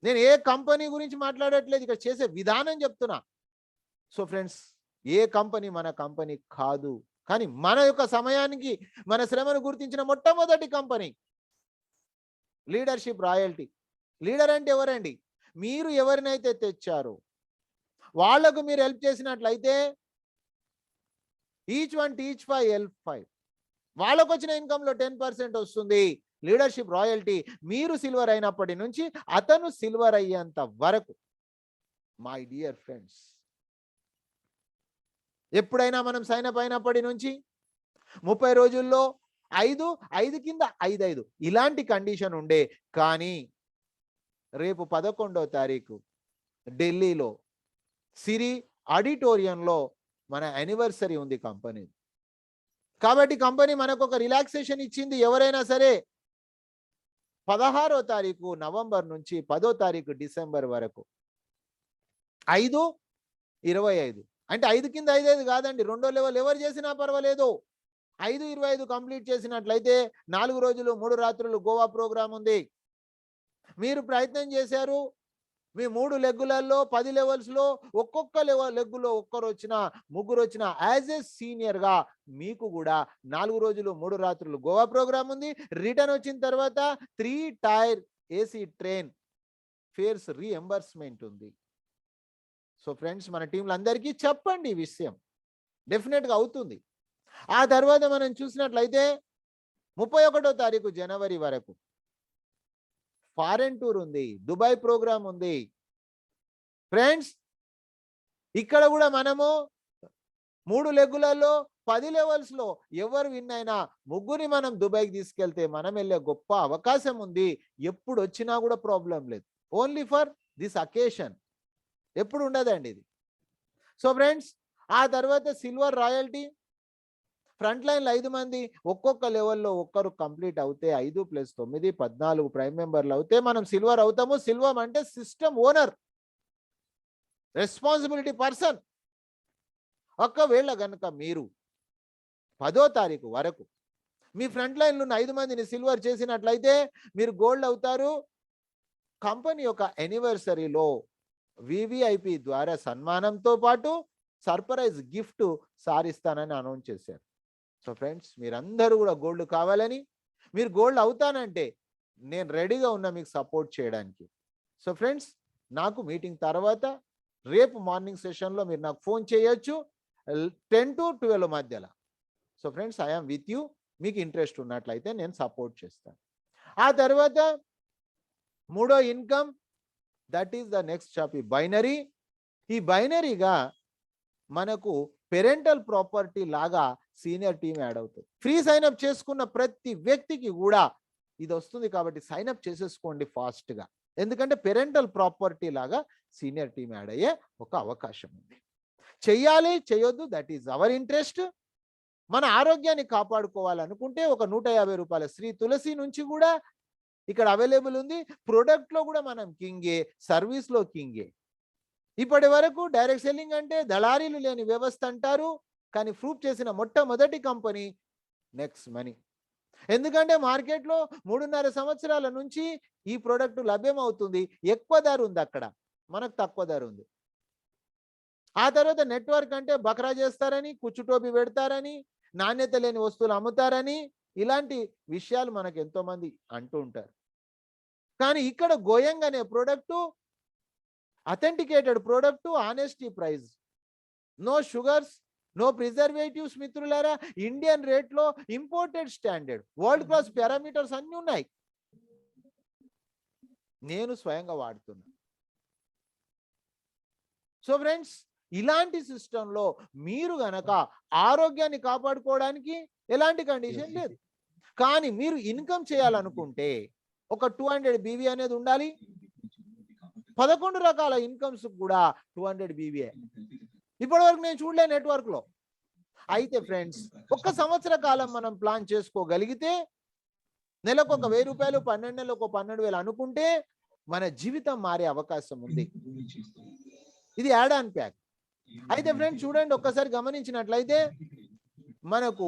నేను ఏ కంపెనీ గురించి మాట్లాడట్లేదు, ఇక్కడ చేసే విధానం చెప్తున్నా. సో ఫ్రెండ్స్, ఏ కంపెనీ మన కంపెనీ కాదు, కానీ మన యొక్క సమయానికి మన శ్రమను గుర్తించిన మొట్టమొదటి కంపెనీ లీడర్షిప్ రాయల్టీ. లీడర్ అంటే ఎవరండి? మీరు ఎవరినైతే తెచ్చారో వాళ్లకు మీరు హెల్ప్ చేసినట్లయితే ఈచ్ 1 టీచ్ 5 హెల్ప్ 5, వాళ్ళకు వచ్చిన ఇన్కంలో 10% వస్తుంది లీడర్షిప్ రాయల్టీ. మీరు సిల్వర్ అయినప్పటి నుంచి అతను సిల్వర్ అయ్యేంత వరకు. మై డియర్ ఫ్రెండ్స్, ఎప్పుడైనా మనం సైన్ అప్ అయినప్పటి నుంచి 30 రోజుల్లో 5 కింద 5 ఇలాంటి కండిషన్ ఉండే. కానీ రేపు 11వ తారీఖు ఢిల్లీలో సిరి ఆడిటోరియంలో మన యానివర్సరీ ఉంది కంపెనీ. కాబట్టి కంపెనీ మనకు ఒక రిలాక్సేషన్ ఇచ్చింది. ఎవరైనా సరే 16వ తారీఖు నవంబర్ నుంచి 10వ తారీఖు డిసెంబర్ వరకు 5-25, అంటే 5 కింద 5 కాదండి, 2వ లెవెల్ ఎవరు చేసినా పర్వాలేదు. 5-25 కంప్లీట్ చేసినట్లయితే 4 రోజులు 3 రాత్రులు గోవా ప్రోగ్రామ్ ఉంది. మీరు ప్రయత్నం చేశారు, మీ 3 లెగ్గులలో 10 లెవెల్స్లో ఒక్కొక్క లెగ్గులో ఒక్కరు వచ్చినా, ముగ్గురు వచ్చినా, యాజ్ ఏ సీనియర్గా మీకు కూడా 4 రోజులు 3 రాత్రులు గోవా ప్రోగ్రామ్ ఉంది. రిటర్న్ వచ్చిన తర్వాత 3 tier AC train fares reimbursement ఉంది. సో ఫ్రెండ్స్, మన టీంలో అందరికీ చెప్పండి ఈ విషయం, డెఫినెట్గా అవుతుంది. ఆ తర్వాత మనం చూసినట్లయితే 31వ తారీఖు జనవరి వరకు ఫారెన్ టూర్ ఉంది, దుబాయ్ ప్రోగ్రామ్ ఉంది. ఫ్రెండ్స్, ఇక్కడ కూడా మనము 3 లెగ్గులలో 10 లెవెల్స్లో ఎవరు విన్ అయినా ముగ్గురిని మనం దుబాయ్కి తీసుకెళ్తే మనం వెళ్ళే గొప్ప అవకాశం ఉంది. ఎప్పుడు వచ్చినా కూడా ప్రాబ్లం లేదు, ఓన్లీ ఫర్ దిస్ అకేషన్, ఎప్పుడు ఉండదండి ఇది. సో ఫ్రెండ్స్, ఆ తర్వాత సిల్వర్ రాయల్టీ ఫ్రంట్ లైన్లో 5 మంది ఒక్కొక్క లెవెల్లో ఒక్కరు కంప్లీట్ అవుతే 5 + 9 14 ప్రైమ్ మెంబర్లు అవుతే మనం సిల్వర్ అవుతాము. సిల్వర్ అంటే సిస్టమ్ ఓనర్, రెస్పాన్సిబిలిటీ పర్సన్. ఒకవేళ కనుక మీరు 10వ తారీఖు వరకు మీ ఫ్రంట్ లైన్లో ఉన్న 5 మందిని సిల్వర్ చేసినట్లయితే మీరు గోల్డ్ అవుతారు. కంపెనీ యొక్క యానివర్సరీలో వివిఐపి ద్వారా సన్మానంతో పాటు సర్ప్రైజ్ గిఫ్ట్ సారిస్తానని అనౌన్స్ చేశారు. సో ఫ్రెండ్స్, మీరందరూ కూడా గోల్డ్ కావాలని, మీరు గోల్డ్ అవుతానంటే నేను రెడీగా ఉన్నా మీకు సపోర్ట్ చేయడానికి. సో ఫ్రెండ్స్, నాకు మీటింగ్ తర్వాత రేపు మార్నింగ్ సెషన్లో మీరు నాకు ఫోన్ చేయొచ్చు 10 to 12 మధ్యలో. So friends, I'm with you. మీకు ఇంట్రెస్ట్ ఉన్నట్లయితే నేను సపోర్ట్ చేస్తాను. ఆ తర్వాత మూడో income, that is the next shop, ఈ బైనరీ. ఈ బైనరీగా మనకు పేరెంటల్ ప్రాపర్టీ లాగా సీనియర్ టీం యాడ్ అవుతుంది. ఫ్రీ సైన్అప్ చేసుకున్న ప్రతి వ్యక్తికి కూడా ఇది వస్తుంది. కాబట్టి సైన్అప్ చేసేసుకోండి ఫాస్ట్గా. ఎందుకంటే పేరెంటల్ ప్రాపర్టీ లాగా సీనియర్ టీం యాడ్ అయ్యే ఒక అవకాశం ఉంది. చెయ్యాలి, చేయొద్దు, దట్ ఈజ్ అవర్ ఇంట్రెస్ట్. మన ఆరోగ్యాన్ని కాపాడుకోవాలనుకుంటే ఒక 150 రూపాయల శ్రీ తులసి నుంచి కూడా ఇక్కడ అవైలబుల్ ఉంది. ప్రొడక్ట్లో కూడా మనం కింగే, సర్వీస్లో కింగే. ఇప్పటి వరకు డైరెక్ట్ సెల్లింగ్ అంటే దళారీలు లేని వ్యవస్థ అంటారు. కానీ ప్రూఫ్ చేసిన మొట్టమొదటి కంపెనీ నెక్స్ట్ మనీ. ఎందుకంటే మార్కెట్లో 3.5 సంవత్సరాల నుంచి ఈ ప్రోడక్ట్ లభ్యమవుతుంది. ఎక్కువ ధర ఉంది అక్కడ, మనకు తక్కువ ధర ఉంది. ఆ తర్వాత నెట్వర్క్ అంటే బకరా చేస్తారని, కుచ్చుటోపి పెడతారని, నాణ్యత లేని వస్తువులు అమ్ముతారని, ఇలాంటి విషయాలు మనకు ఎంతో మంది అంటూ ఉంటారు. కానీ ఇక్కడ గోయంగ్ అనే product authenticated product, honesty price, no sugars, no preservatives. మిత్రులారా, ఇండియన్ రేట్లో imported standard, world class parameters అన్నీ ఉన్నాయి. నేను స్వయంగా వాడుతున్నా. సో ఫ్రెండ్స్, ఇలాంటి సిస్టంలో మీరు గనక ఆరోగ్యాన్ని కాపాడుకోవడానికి ఎలాంటి కండిషన్ లేదు. కానీ మీరు ఇన్కమ్ చేయాలనుకుంటే ఒక 200 బీవీ అనేది ఉండాలి. 11 రకాల ఇన్కమ్స్ కూడా 200 బీవీఏ ఇప్పటి వరకు నేను చూడలే నెట్వర్క్ లో. అయితే ఫ్రెండ్స్, ఒక్క సంవత్సర కాలం మనం ప్లాన్ చేసుకోగలిగితే నెలకు ఒక 1000 రూపాయలు, 12 నెలలకు 12,000 అనుకుంటే మన జీవితం మారే అవకాశం ఉంది. ఇది యాడ్ ఆన్ ప్యాక్. అయితే ఫ్రెండ్స్ చూడండి, ఒక్కసారి గమనించినట్లయితే మనకు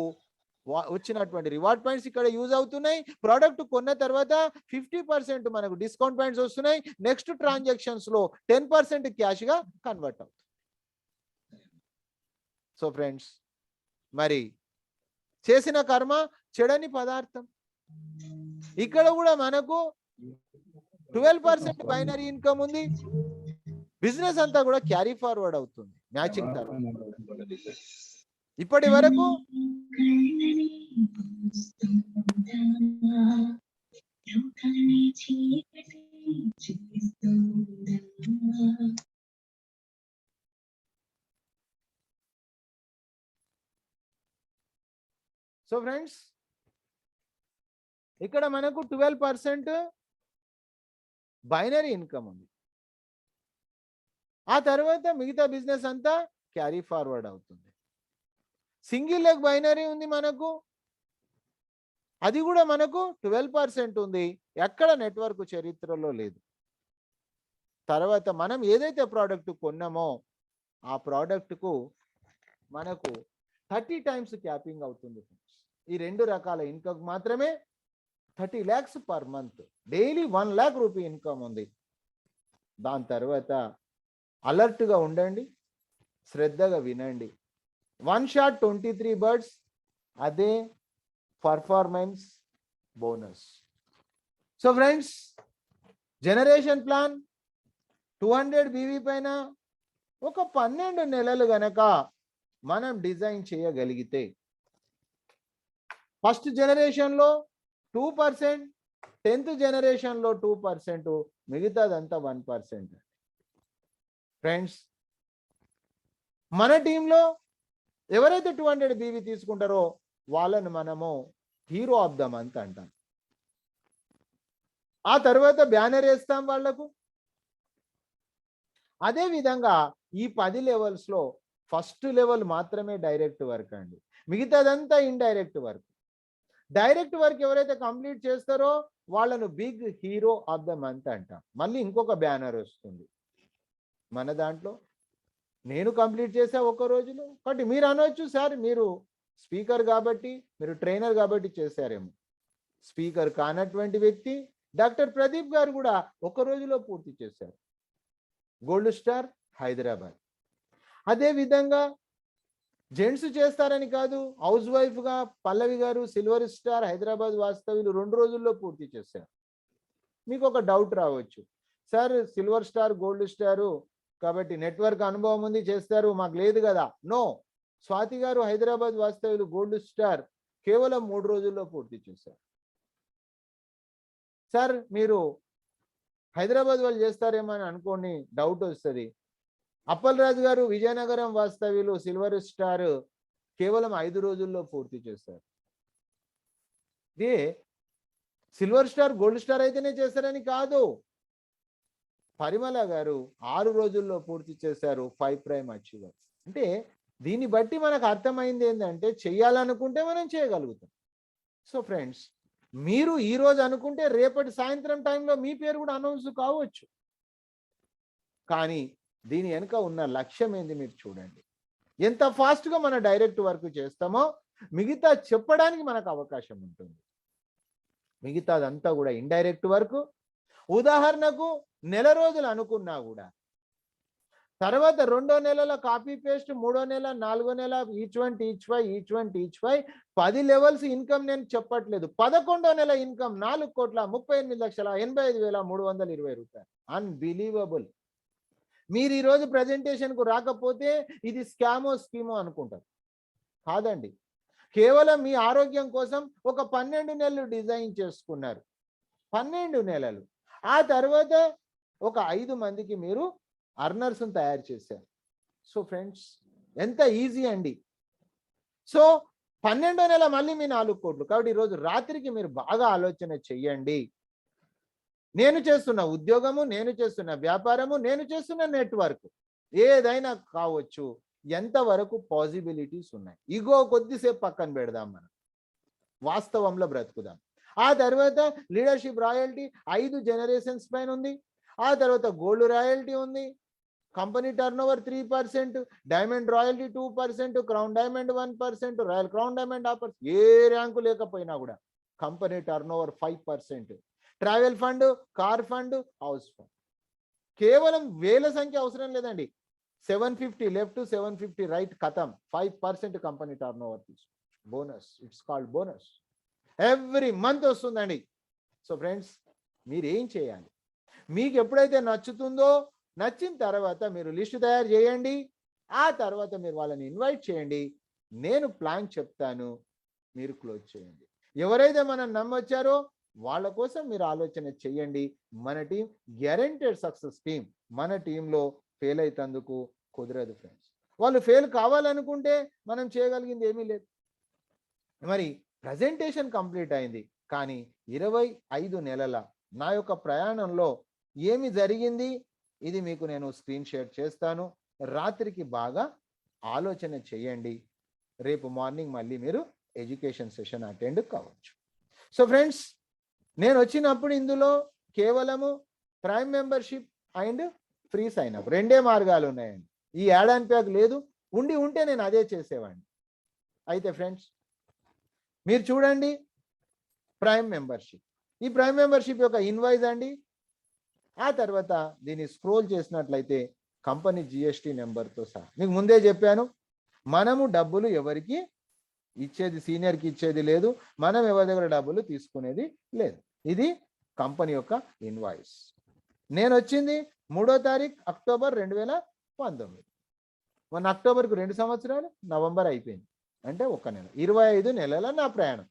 వచ్చినటువంటి రివార్డ్ పాయింట్స్ ఇక్కడ యూజ్ అవుతున్నాయి. ప్రోడక్ట్ కొన్న తర్వాత 50% మనకు డిస్కౌంట్ పాయింట్స్ వస్తున్నాయి. నెక్స్ట్ ట్రాన్సాక్షన్స్ లో 10% క్యాష్ గా కన్వర్ట్ అవుతుంది. సో ఫ్రెండ్స్, మరి చేసిన కర్మ చెడని పదార్థం. ఇక్కడ కూడా మనకు 12% బైనరీ ఇన్కమ్ ఉంది. బిజినెస్ అంతా కూడా క్యారీ ఫార్వర్డ్ అవుతుంది మ్యాచింగ్ తర్వాత. ఇప్పటి వరకు సో ఫ్రెండ్స్, ఇక్కడ మనకు 12% బైనరీ ఇన్కమ్ ఉంది. ఆ తర్వాత మిగతా బిజినెస్ అంతా క్యారీ ఫార్వర్డ్ అవుతుంది. సింగిల్ లెగ్ బైనరీ ఉంది మనకు, అది కూడా మనకు 12% ఉంది. ఎక్కడ నెట్వర్క్ చరిత్రలో లేదు. తర్వాత మనం ఏదైతే ప్రోడక్ట్ కొన్నామో ఆ ప్రోడక్ట్కు మనకు 30 టైమ్స్ క్యాపింగ్ అవుతుంది. ఈ 2 రకాల ఇన్కమ్ మాత్రమే 30 lakhs per month, daily 1 lakh rupee income ఉంది. దాని తర్వాత అలర్ట్గా ఉండండి, శ్రద్ధగా వినండి. 1 shot 23 birds, అదే performance bonus. So friends, generation plan 200 BV పైన ఒక 12 నెలలు గనక మనం డిజైన్ చేయగలిగితే ఫస్ట్ జనరేషన్లో 2%, 10th జనరేషన్లో 2%, మిగతాదంతా 1%. ఫ్రెండ్స్, మన టీంలో ఎవరైతే 200 బీవీ తీసుకుంటారో వాళ్ళను మనము హీరో ఆఫ్ ద మంత్ అంటాం. ఆ తర్వాత బ్యానర్ వేస్తాం వాళ్లకు. అదే విధంగా ఈ 10 లెవెల్స్లో ఫస్ట్ లెవెల్ మాత్రమే డైరెక్ట్ వర్క్ అండి, మిగతాదంతా ఇండైరెక్ట్ వర్క్. డైరెక్ట్ వర్క్ ఎవరైతే కంప్లీట్ చేస్తారో వాళ్ళను big hero of the month అంటాం. మళ్ళీ ఇంకొక బ్యానర్ వస్తుంది మన దాంట్లో. నేను కంప్లీట్ చేసా ఒక రోజులో. కాబట్టి మీరు అనవచ్చు, సార్ మీరు స్పీకర్ కాబట్టి, మీరు ట్రైనర్ కాబట్టి చేశారేమో. స్పీకర్ కానటువంటి వ్యక్తి డాక్టర్ ప్రదీప్ గారు కూడా ఒక రోజులో పూర్తి చేశారు, గోల్డ్ స్టార్ హైదరాబాద్. అదే విధంగా జెంట్స్ చేస్తారని కాదు, హౌస్ వైఫ్గా పల్లవి గారు సిల్వర్ స్టార్ హైదరాబాద్ వాస్తవ్యులు 2 రోజుల్లో పూర్తి చేశారు. మీకు ఒక డౌట్ రావచ్చు, sir silver star gold star కాబట్టి నెట్వర్క్ అనుభవం ఉంది చేస్తారు, మాకు లేదు కదా. నో, స్వాతి గారు హైదరాబాద్ వాస్తవ్యులు గోల్డ్ స్టార్ కేవలం 3 రోజుల్లో పూర్తి చేశారు. సార్ మీరు హైదరాబాద్ వాళ్ళు చేస్తారేమో అని అనుకోని డౌట్ వస్తుంది. అప్పల్ రాజు గారు విజయనగరం వాస్తవ్యులు సిల్వర్ స్టార్ కేవలం 5 రోజుల్లో పూర్తి చేశారు. ఇది సిల్వర్ స్టార్ గోల్డ్ స్టార్ అయితేనే చేస్తారని కాదు. పరిమళ గారు 6 రోజుల్లో పూర్తి చేశారు 5 ప్రైమ్ అచీవర్. అంటే దీన్ని బట్టి మనకు అర్థమైంది ఏంటంటే చేయాలనుకుంటే మనం చేయగలుగుతాం. సో ఫ్రెండ్స్, మీరు ఈ రోజు అనుకుంటే రేపటి సాయంత్రం టైంలో మీ పేరు కూడా అనౌన్స్ కావచ్చు. కానీ దీని వెనుక ఉన్న లక్ష్యం ఏంది మీరు చూడండి. ఎంత ఫాస్ట్గా మన డైరెక్ట్ వర్క్ చేస్తామో మిగతా చెప్పడానికి మనకు అవకాశం ఉంటుంది. మిగతాదంతా కూడా ఇండైరెక్ట్ వర్క్. ఉదాహరణకు నెల రోజులు అనుకున్నా కూడా తర్వాత 2వ నెలలో కాపీ పేస్ట్, 3వ నెల, 4వ నెల each one teach why 10 levels income నేను చెప్పట్లేదు. 11వ నెల ఇన్కమ్ 4,38,85,320 రూపాయలు. అన్బిలీవబుల్. మీరు ఈరోజు ప్రజెంటేషన్కు రాకపోతే ఇది స్కామో స్కీమో అనుకుంటారు. కాదండి, కేవలం మీ ఆరోగ్యం కోసం ఒక 12 నెలలు డిజైన్ చేసుకున్నారు. 12 నెలలు. ఆ తర్వాత ఒక 5 మందికి మీరు అర్నర్స్ని తయారు చేశారు. సో ఫ్రెండ్స్, ఎంత ఈజీ అండి. సో 12వ నెల మళ్ళీ మీ 4 కోట్లు. కాబట్టి ఈరోజు రాత్రికి మీరు బాగా ఆలోచన చెయ్యండి. నేను చేస్తున్న ఉద్యోగము, నేను చేస్తున్న వ్యాపారము, నేను చేస్తున్న నెట్వర్క్ ఏదైనా కావచ్చు, ఎంతవరకు పాసిబిలిటీస్ ఉన్నాయి. ఇగో కొద్దిసేపు పక్కన పెడదాం, మనం వాస్తవంలో బ్రతుకుదాం. ఆ తర్వాత లీడర్షిప్ రాయల్టీ 5 జనరేషన్స్ పైన ఉంది. ఆ తర్వాత గోల్డ్ రాయల్టీ ఉంది. Company turnover 3%, diamond royalty 2%, crown diamond 1%, royal crown diamond 1%. ఏ ర్యాంకు లేకపోయినా కూడా company turnover 5%. Travel fund, car fund, house fund. కేవలం వేల సంఖ్య అవసరం లేదండి. 750 లెఫ్ట్, 750 రైట్, ఖతం. 5% కంపెనీ టర్నోవర్ తీసుకో. Bonus, it's called bonus. Every month వస్తుందండి. సో ఫ్రెండ్స్, మీరు ఏం చేయాలి? మీకు ఎప్పుడైతే నచ్చుతుందో, నచ్చిన తర్వాత మీరు లిస్ట్ తయారు చేయండి. ఆ తర్వాత మీరు వాళ్ళని ఇన్వైట్ చేయండి. నేను ప్లాన్ చెప్తాను, మీరు క్లోజ్ చేయండి. ఎవరైతే మనం నమ్మొచ్చారో వాళ్ళ కోసం మీరు ఆలోచన చెయ్యండి. మన టీం గ్యారెంటెడ్ సక్సెస్ టీం. మన టీంలో ఫెయిల్ అయితందుకు కుదరదు ఫ్రెండ్స్. వాళ్ళు ఫెయిల్ కావాలనుకుంటే మనం చేయగలిగింది ఏమీ లేదు. మరి ప్రజెంటేషన్ కంప్లీట్ అయింది, కానీ 25 నెలల నా యొక్క ప్రయాణంలో ఏమి జరిగింది ఇది మీకు నేను స్క్రీన్ షేర్ చేస్తాను. రాత్రికి బాగా ఆలోచన చేయండి. రేపు మార్నింగ్ మళ్ళీ మీరు ఎడ్యుకేషన్ సెషన్ అటెండ్ కావచ్చు. సో ఫ్రెండ్స్, నేను వచ్చినప్పుడు ఇందులో కేవలము prime membership and free sign up 2 మార్గాలు ఉన్నాయండి. ఈ యాడ్ అండ్ ప్యాక్ లేదు. ఉంటే నేను అదే చేసేవాడిని. అయితే ఫ్రెండ్స్, మీరు చూడండి ప్రైమ్ మెంబర్షిప్. ఈ ప్రైమ్ మెంబర్షిప్ యొక్క ఇన్వాయిస్ అండి. ఆ తర్వాత దీన్ని స్క్రోల్ చేసినట్లయితే కంపెనీ జిఎస్టీ నెంబర్తో సహా. మీకు ముందే చెప్పాను, మనము డబ్బులు ఎవరికి ఇచ్చేది, సీనియర్కి ఇచ్చేది లేదు, మనం ఎవరి దగ్గర డబ్బులు తీసుకునేది లేదు. ఇది కంపెనీ యొక్క ఇన్వాయిస్. నేను వచ్చింది 3వ తారీఖు అక్టోబర్ 2019. మొన్న అక్టోబర్కు 2 సంవత్సరాలు, నవంబర్ అయిపోయింది. అంటే 1 నెల. 25 నెలల నా ప్రయాణం.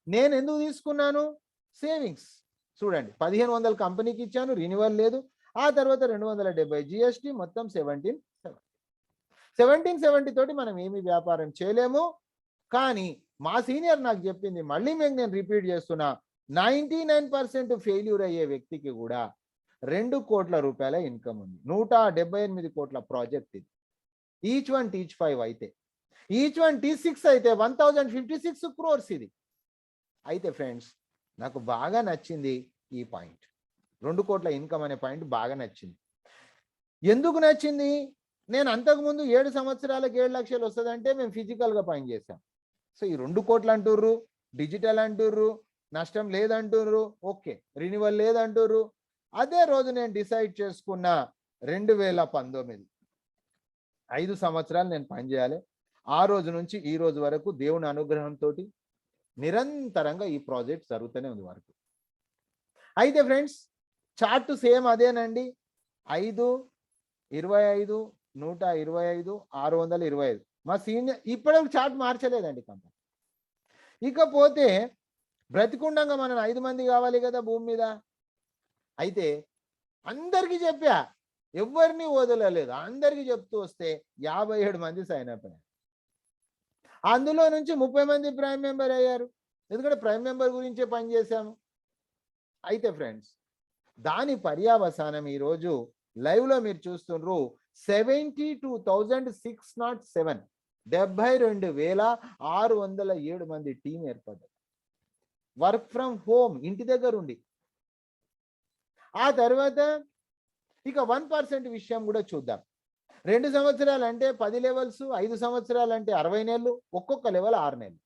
నేను ఎందుకు తీసుకున్నాను? సేవింగ్స్. చూడండి, 1500 కంపెనీకి ఇచ్చాను, రినివల్ లేదు. ఆ తర్వాత 270 జిఎస్టీ, మొత్తం 1770 తోటి మనం ఏమి వ్యాపారం చేయలేము. కానీ మా సీనియర్ నాకు చెప్పింది, మళ్ళీ నేను రిపీట్ చేస్తున్నా, 99% ఫెయిల్యూర్ అయ్యే వ్యక్తికి కూడా 2 కోట్ల రూపాయల ఇన్కమ్ ఉంది. 178 కోట్ల ప్రాజెక్ట్ ఇది. ఈచ్ వన్ టీచ్ 5 అయితే, ఈచ్ వన్ టీచ్ 6 అయితే 1056 crores ఇది. అయితే ఫ్రెండ్స్, నాకు బాగా నచ్చింది ఈ పాయింట్. 2 కోట్ల ఇన్కమ్ అనే పాయింట్ బాగా నచ్చింది. ఎందుకు నచ్చింది? నేను అంతకుముందు 7 సంవత్సరాలకు 7 లక్షలు వస్తుందంటే మేము ఫిజికల్గా పని చేశాం. సో ఈ 2 కోట్లు అంటుర్రు, డిజిటల్ అంటుర్రు, నష్టం లేదంటుర్రు, ఓకే, రినివల్ లేదంటుర్రు. అదే రోజు నేను డిసైడ్ చేసుకున్న 2019, 5 సంవత్సరాలు నేను పనిచేయాలి. ఆ రోజు నుంచి ఈ రోజు వరకు దేవుని అనుగ్రహంతో నిరంతరంగా ఈ ప్రాజెక్ట్ జరుగుతూనే ఉంది వరకు. అయితే ఫ్రెండ్స్, చార్ట్ సేమ్ అదేనండి. 5, 25, 125, 625. మా సీనియర్ ఇప్పటివరకు చార్ట్ మార్చలేదండి కంపెనీ. ఇకపోతే బ్రతికుండంగా మనం 5 మంది కావాలి కదా భూమి మీద. అయితే అందరికీ చెప్పా, ఎవరిని వదలలేదు, అందరికీ చెప్తూ వస్తే 57 మంది సైన్ అప్ అయ్యారు. అందులో నుంచి 30 మంది ప్రైమ్ మెంబర్ అయ్యారు, ఎందుకంటే ప్రైమ్ మెంబర్ గురించే పనిచేశాము. అయితే ఫ్రెండ్స్, దాని పర్యావసానం ఈరోజు లైవ్లో మీరు చూస్తున్నారు 72,607 72,607 మంది టీం ఏర్పడ్డారు వర్క్ ఫ్రమ్ హోమ్, ఇంటి దగ్గర ఉండి. ఆ తర్వాత ఇక 1% విషయం కూడా చూద్దాం. 2 సంవత్సరాలు అంటే 10 లెవెల్స్, 5 సంవత్సరాలు అంటే 60 నెలలు, ఒక్కొక్క లెవెల్ 6 నెలలు.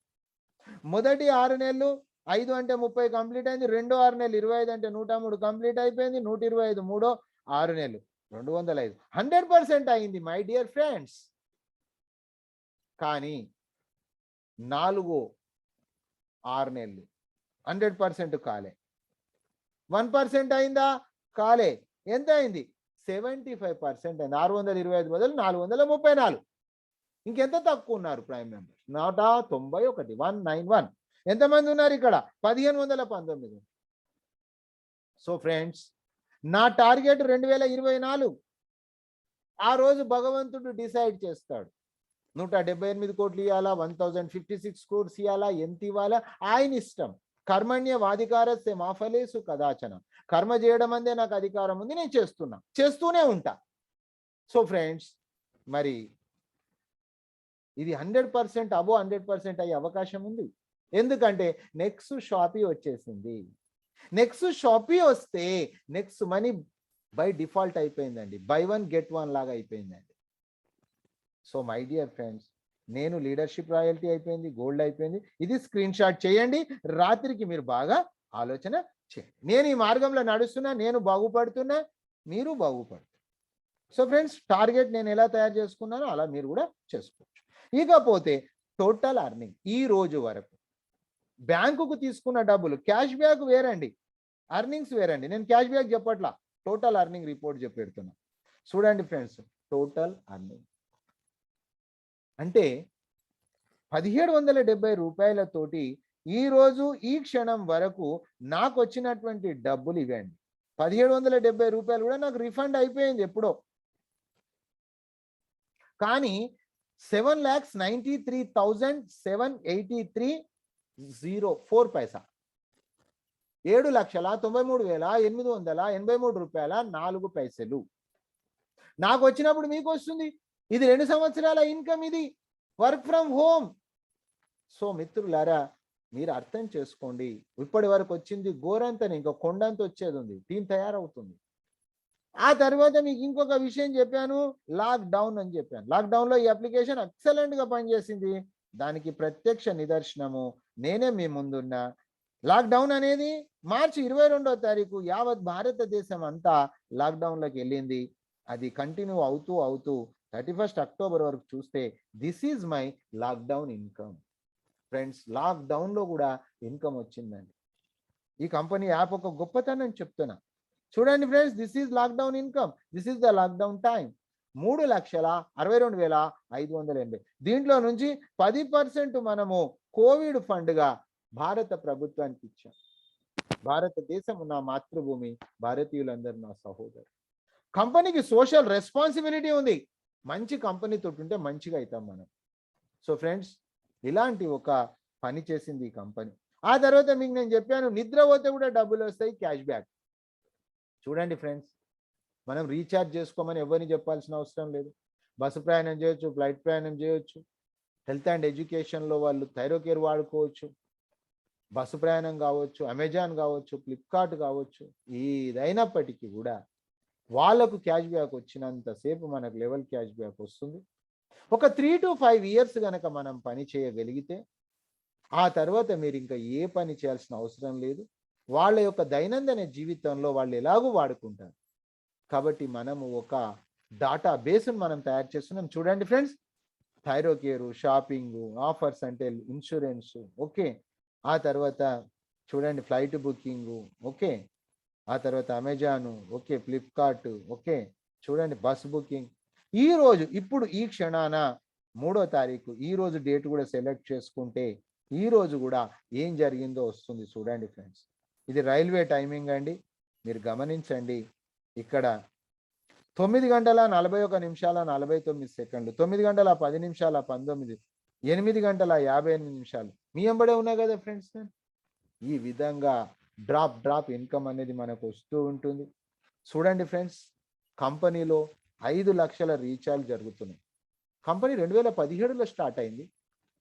మొదటి 6 నెలలు 5 అంటే 30 కంప్లీట్ అయింది, రెండో 6 నెలలు 25 అంటే 103 కంప్లీట్ అయిపోయింది, 125 మూడో 6 నెలలు 205, 100% అయింది మై డియర్ ఫ్రెండ్స్. కానీ 4 6 నెలలు 100% కాలే. 1% అయిందా? కాలే. ఎంత అయింది? 75% అయింది. 625 బదులు 434. ఇంకెంత తక్కువ ఉన్నారు ప్రైమ్ మెంబర్స్? 191, 191. ఎంతమంది ఉన్నారు ఇక్కడ? 1519. సో ఫ్రెండ్స్, నా టార్గెట్ 2024. ఆ రోజు భగవంతుడు డిసైడ్ చేస్తాడు 178 కోట్లు ఇవ్వాలా, 1056 crores ఇవ్వాలా, ఎంత ఇవ్వాలా ఆయన ఇష్టం. కర్మణ్య వాధికారస్య మా ఫలేషు కదాచన. కర్మ చేయడం అందే నాకు అధికారం ఉంది, నేను చేస్తూనే ఉంటా. సో ఫ్రెండ్స్, మరి ఇది 100% అబో 100% అయ్యే అవకాశం ఉంది. ఎందుకంటే నెక్స్ట్ షాపీ వచ్చేసింది. నెక్స్ట్ షాపీ వస్తే నెక్స్ట్ మనీ బై డిఫాల్ట్ అయిపోయిందండి, బై 1 get 1 లాగా అయిపోయిందండి. సో మై డియర్ ఫ్రెండ్స్, నేను లీడర్షిప్ రాయల్టీ అయిపోయింది, గోల్డ్ అయిపోయింది. ఇది స్క్రీన్ షాట్ చేయండి, రాత్రికి మీరు బాగా ఆలోచన చేయండి. నేను ఈ మార్గంలో నడుస్తున్నా, నేను బాగుపడుతున్నా, మీరు బాగుపడుతున్నారు. సో ఫ్రెండ్స్, టార్గెట్ నేను ఎలా తయారు చేసుకున్నానో అలా మీరు కూడా చేసుకోవచ్చు. ఇకపోతే టోటల్ అర్నింగ్ ఈ రోజు వరకు బ్యాంకుకు తీసుకున్న డబ్బులు, క్యాష్ బ్యాక్ వేరండి, అర్నింగ్స్ వేరండి. నేను క్యాష్ బ్యాక్ చెప్పట్లా, టోటల్ అర్నింగ్ రిపోర్ట్ చెప్పెడుతున్నా. చూడండి ఫ్రెండ్స్, టోటల్ అర్నింగ్ అంటే 1770 రూపాయలతోటి ఈరోజు ఈ క్షణం వరకు నాకు వచ్చినటువంటి డబ్బులు ఇవ్వండి. 1770 రూపాయలు కూడా నాకు రిఫండ్ అయిపోయింది ఎప్పుడో. కానీ 7,93,783.04 పైసా, 7,93,883 రూపాయల 4 పైసలు నాకు వచ్చినప్పుడు మీకు వస్తుంది. ఇది 2 సంవత్సరాల ఇన్కమ్, ఇది వర్క్ ఫ్రమ్ హోమ్. సో మిత్రులారా, మీరు అర్థం చేసుకోండి, ఇప్పటి వరకు వచ్చింది గోరంతని, ఇంకా కొండంత వచ్చేది ఉంది. టీం తయారవుతుంది. ఆ తర్వాత మీకు ఇంకొక విషయం చెప్పాను, లాక్డౌన్ అని చెప్పాను. లాక్డౌన్లో ఈ అప్లికేషన్ ఎక్సలెంట్గా పనిచేసింది. దానికి ప్రత్యక్ష నిదర్శనము నేనే మీ ముందున్నా. లాక్డౌన్ అనేది మార్చి 22వ తారీఖు యావత్ భారతదేశం అంతా లాక్డౌన్లోకి వెళ్ళింది. అది కంటిన్యూ అవుతూ 31st అక్టోబర్ వరకు చూస్తే this is my lockdown income. Friends, లాక్డౌన్లో కూడా ఇన్కమ్ వచ్చిందండి. ఈ కంపెనీ యాప్ ఒక గొప్పతనం చెప్తున్నా. చూడండి friends, this is lockdown income, this is the lockdown time. 3,62,580. దీంట్లో నుంచి 10% మనము కోవిడ్ ఫండ్గా భారత ప్రభుత్వానికి ఇచ్చాం. భారతదేశం నా మాతృభూమి, భారతీయులందరూ నా సహోదరు. కంపెనీకి సోషల్ రెస్పాన్సిబిలిటీ ఉంది. మంచి కంపెనీతో ఉంటే మంచిగా అవుతాం మనం. సో ఫ్రెండ్స్, ఇలాంటి ఒక పని చేసింది ఈ కంపెనీ. ఆ తర్వాత మీకు నేను చెప్పాను, నిద్ర పోతే కూడా డబ్బులు వస్తాయి, క్యాష్ బ్యాక్. చూడండి ఫ్రెండ్స్, మనం రీఛార్జ్ చేసుకోమని ఎవరిని చెప్పాల్సిన అవసరం లేదు. బస్సు ప్రయాణం చేయొచ్చు, ఫ్లైట్ ప్రయాణం చేయొచ్చు, హెల్త్ అండ్ ఎడ్యుకేషన్లో వాళ్ళు థైరోకేర్ వాడుకోవచ్చు, బస్సు ప్రయాణం కావచ్చు, అమెజాన్ కావచ్చు, ఫ్లిప్కార్ట్ కావచ్చు, ఏదైనప్పటికీ కూడా వాళ్ళకు క్యాష్ బ్యాక్ వచ్చినంతసేపు మనకు లెవెల్ క్యాష్ బ్యాక్ వస్తుంది. ఒక 3 to 5 years కనుక మనం పని చేయగలిగితే ఆ తర్వాత మీరు ఇంకా ఏ పని చేయాల్సిన అవసరం లేదు. వాళ్ళ యొక్క దైనందిన జీవితంలో వాళ్ళు ఎలాగూ వాడుకుంటారు. కాబట్టి మనము ఒక డాటా బేస్ను మనం తయారు చేస్తున్నాం. చూడండి ఫ్రెండ్స్, థైరోకేరు, షాపింగు, ఆఫర్స్ అంటే ఇన్సూరెన్స్, ఓకే. ఆ తర్వాత చూడండి ఫ్లైట్ బుకింగు, ఓకే. ఆ తర్వాత అమెజాను, ఓకే, ఫ్లిప్కార్ట్, ఓకే. చూడండి బస్ బుకింగ్. ఈరోజు ఇప్పుడు ఈ క్షణాన 3వ తారీఖు ఈ రోజు డేట్ కూడా సెలెక్ట్ చేసుకుంటే ఈ రోజు కూడా ఏం జరిగిందో వస్తుంది చూడండి ఫ్రెండ్స్. ఇది రైల్వే టైమింగ్ అండి, మీరు గమనించండి. ఇక్కడ 9:41 నిమిషాల 49 సెకండ్లు, 9:10 నిమిషాల 19, 8:58 నిమిషాలు మీ ఎంబడే ఉన్నాయి కదా ఫ్రెండ్స్. ఈ విధంగా డ్రాప్ ఇన్కమ్ అనేది మనకు వస్తూ ఉంటుంది. చూడండి ఫ్రెండ్స్, కంపెనీలో 5 లక్షల రీఛార్జ్ జరుగుతున్నాయి. కంపెనీ 2017లో స్టార్ట్ అయింది.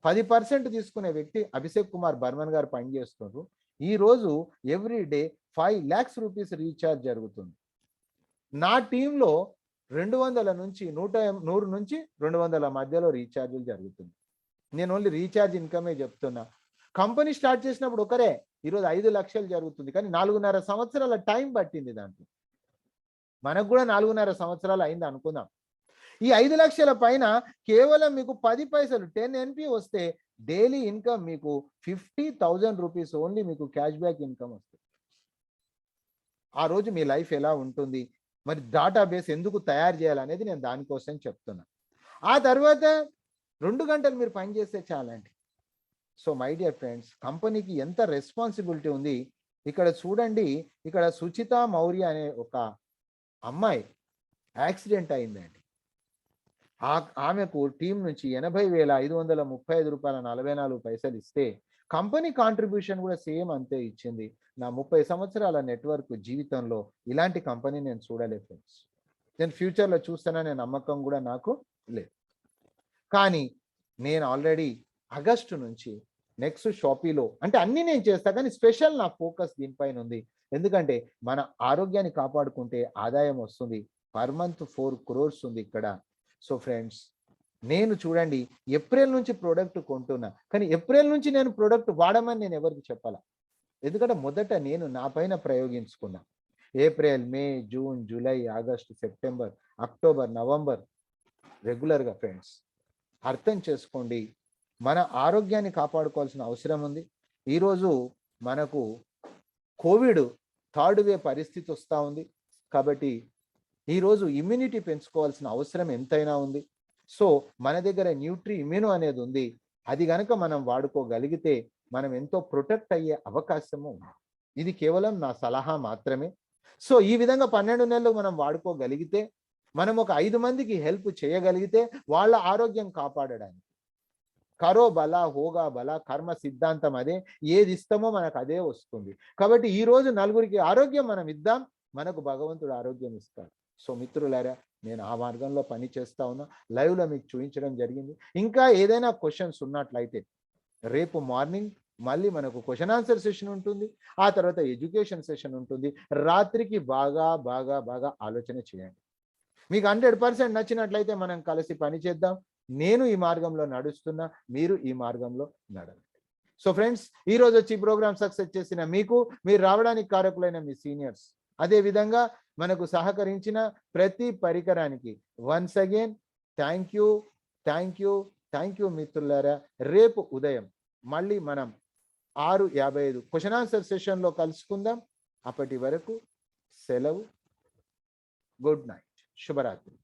10% తీసుకునే వ్యక్తి అభిషేక్ కుమార్ బర్మన్ గారు పనిచేస్తున్నారు. ఈరోజు every day 5 lakhs rupees recharge జరుగుతుంది. నా టీంలో 200 నుంచి 100 నుంచి 200 మధ్యలో రీఛార్జీలు జరుగుతుంది. నేను ఓన్లీ రీఛార్జ్ ఇన్కమే చెప్తున్నా. కంపెనీ స్టార్ట్ చేసినప్పుడు ఒకరే, ఈరోజు 5 లక్షలు జరుగుతుంది. కానీ 4.5 సంవత్సరాల టైం పట్టింది దాంట్లో. మనకు కూడా 4.5 సంవత్సరాలు అయింది అనుకుందాం. ఈ 5 లక్షల పైన కేవలం మీకు 10 పైసలు 10 NP వస్తే డైలీ ఇన్కమ్ మీకు 50,000 రూపీస్ ఓన్లీ మీకు క్యాష్ బ్యాక్ ఇన్కమ్ వస్తుంది. ఆ రోజు మీ లైఫ్ ఎలా ఉంటుంది, మరి డేటాబేస్ ఎందుకు తయారు చేయాలనేది నేను దానికోసం చెప్తున్నా. ఆ తర్వాత 2 గంటలు మీరు పని చేస్తే చాలండి. సో మై డియర్ ఫ్రెండ్స్, కంపెనీకి ఎంత రెస్పాన్సిబిలిటీ ఉంది. ఇక్కడ చూడండి, ఇక్కడ సుచిత మౌర్య అనే ఒక అమ్మాయి యాక్సిడెంట్ అయిందండి. ఆమెకు టీం నుంచి 80,535 రూపాయల 44 పైసలు ఇస్తే కంపెనీ కాంట్రిబ్యూషన్ కూడా సేమ్ అంతే ఇచ్చింది. నా 30 సంవత్సరాల నెట్వర్క్ జీవితంలో ఇలాంటి కంపెనీ నేను చూడలేదు ఫ్రెండ్స్. నేను ఫ్యూచర్లో చూస్తాననే నమ్మకం కూడా నాకు లేదు. కానీ నేను ఆల్రెడీ ఆగస్టు నుంచి నెక్స్ట్ షాపీలో అంటే అన్నీ నేను చేస్తా, కానీ స్పెషల్ నా ఫోకస్ దీనిపైన ఉంది. ఎందుకంటే మన ఆరోగ్యాన్ని కాపాడుకుంటే ఆదాయం వస్తుంది. పర్ మంత్ 4 crores ఉంది ఇక్కడ. సో ఫ్రెండ్స్, నేను చూడండి ఏప్రిల్ నుంచి ప్రోడక్ట్ కొంటున్నా, కానీ ఏప్రిల్ నుంచి నేను ప్రోడక్ట్ వాడమని నేను ఎవరికి చెప్పాలా. ఎందుకంటే మొదట నేను నా పైన ప్రయోగించుకున్నా. April, May, June, July, August, September, October, November రెగ్యులర్గా. ఫ్రెండ్స్ అర్థం చేసుకోండి, మన ఆరోగ్యాన్ని కాపాడుకోవాల్సిన అవసరం ఉంది. ఈరోజు మనకు కోవిడ్ 3rd wave పరిస్థితి వస్తూ ఉంది. కాబట్టి ఈరోజు ఇమ్యూనిటీ పెంచుకోవాల్సిన అవసరం ఎంతైనా ఉంది. సో మన దగ్గర న్యూట్రీ ఇమ్యూనో అనేది ఉంది. అది కనుక మనం వాడుకోగలిగితే మనం ఎంతో ప్రొటెక్ట్ అయ్యే అవకాశము ఉంది. ఇది కేవలం నా సలహా మాత్రమే. సో ఈ విధంగా 12 నెలలు మనం వాడుకోగలిగితే, మనం ఒక 5 మందికి హెల్ప్ చేయగలిగితే వాళ్ళ ఆరోగ్యం కాపాడడానికి, కరో బల హోగా బల, కర్మ సిద్ధాంతం అదే. ఏది ఇస్తామో మనకు అదే వస్తుంది. కాబట్టి ఈ రోజు నలుగురికి ఆరోగ్యం మనం ఇద్దాం, మనకు భగవంతుడు ఆరోగ్యం ఇస్తాడు. సో మిత్రులారా, నేను ఆ మార్గంలో పని చేస్తా ఉన్నా. లైవ్లో మీకు చూపించడం జరిగింది. ఇంకా ఏదైనా క్వశ్చన్స్ ఉన్నట్లయితే రేపు మార్నింగ్ మళ్ళీ మనకు క్వశ్చన్ ఆన్సర్ సెషన్ ఉంటుంది. ఆ తర్వాత ఎడ్యుకేషన్ సెషన్ ఉంటుంది. రాత్రికి బాగా బాగా బాగా ఆలోచన చేయండి. మీకు 100% నచ్చినట్లయితే మనం కలిసి పని చేద్దాం. నేను ఈ మార్గంలో నడుస్తున్నా, మీరు ఈ మార్గంలో నడవండి. సో ఫ్రెండ్స్, ఈ రోజు వచ్చి ప్రోగ్రామ్ సక్సెస్ చేసిన మీకు, మీరు రావడానికి కారకులైన మీ సీనియర్స్, అదే విధంగా మనకు సహకరించిన ప్రతి పరికరానికి వన్స్ అగైన్ థ్యాంక్ యూ మిత్రులారా. రేపు ఉదయం మళ్ళీ మనం 6:55 క్వశ్చన్ ఆన్సర్ సెషన్లో కలుసుకుందాం. అప్పటి వరకు సెలవు. Good night, శుభరాత్రి.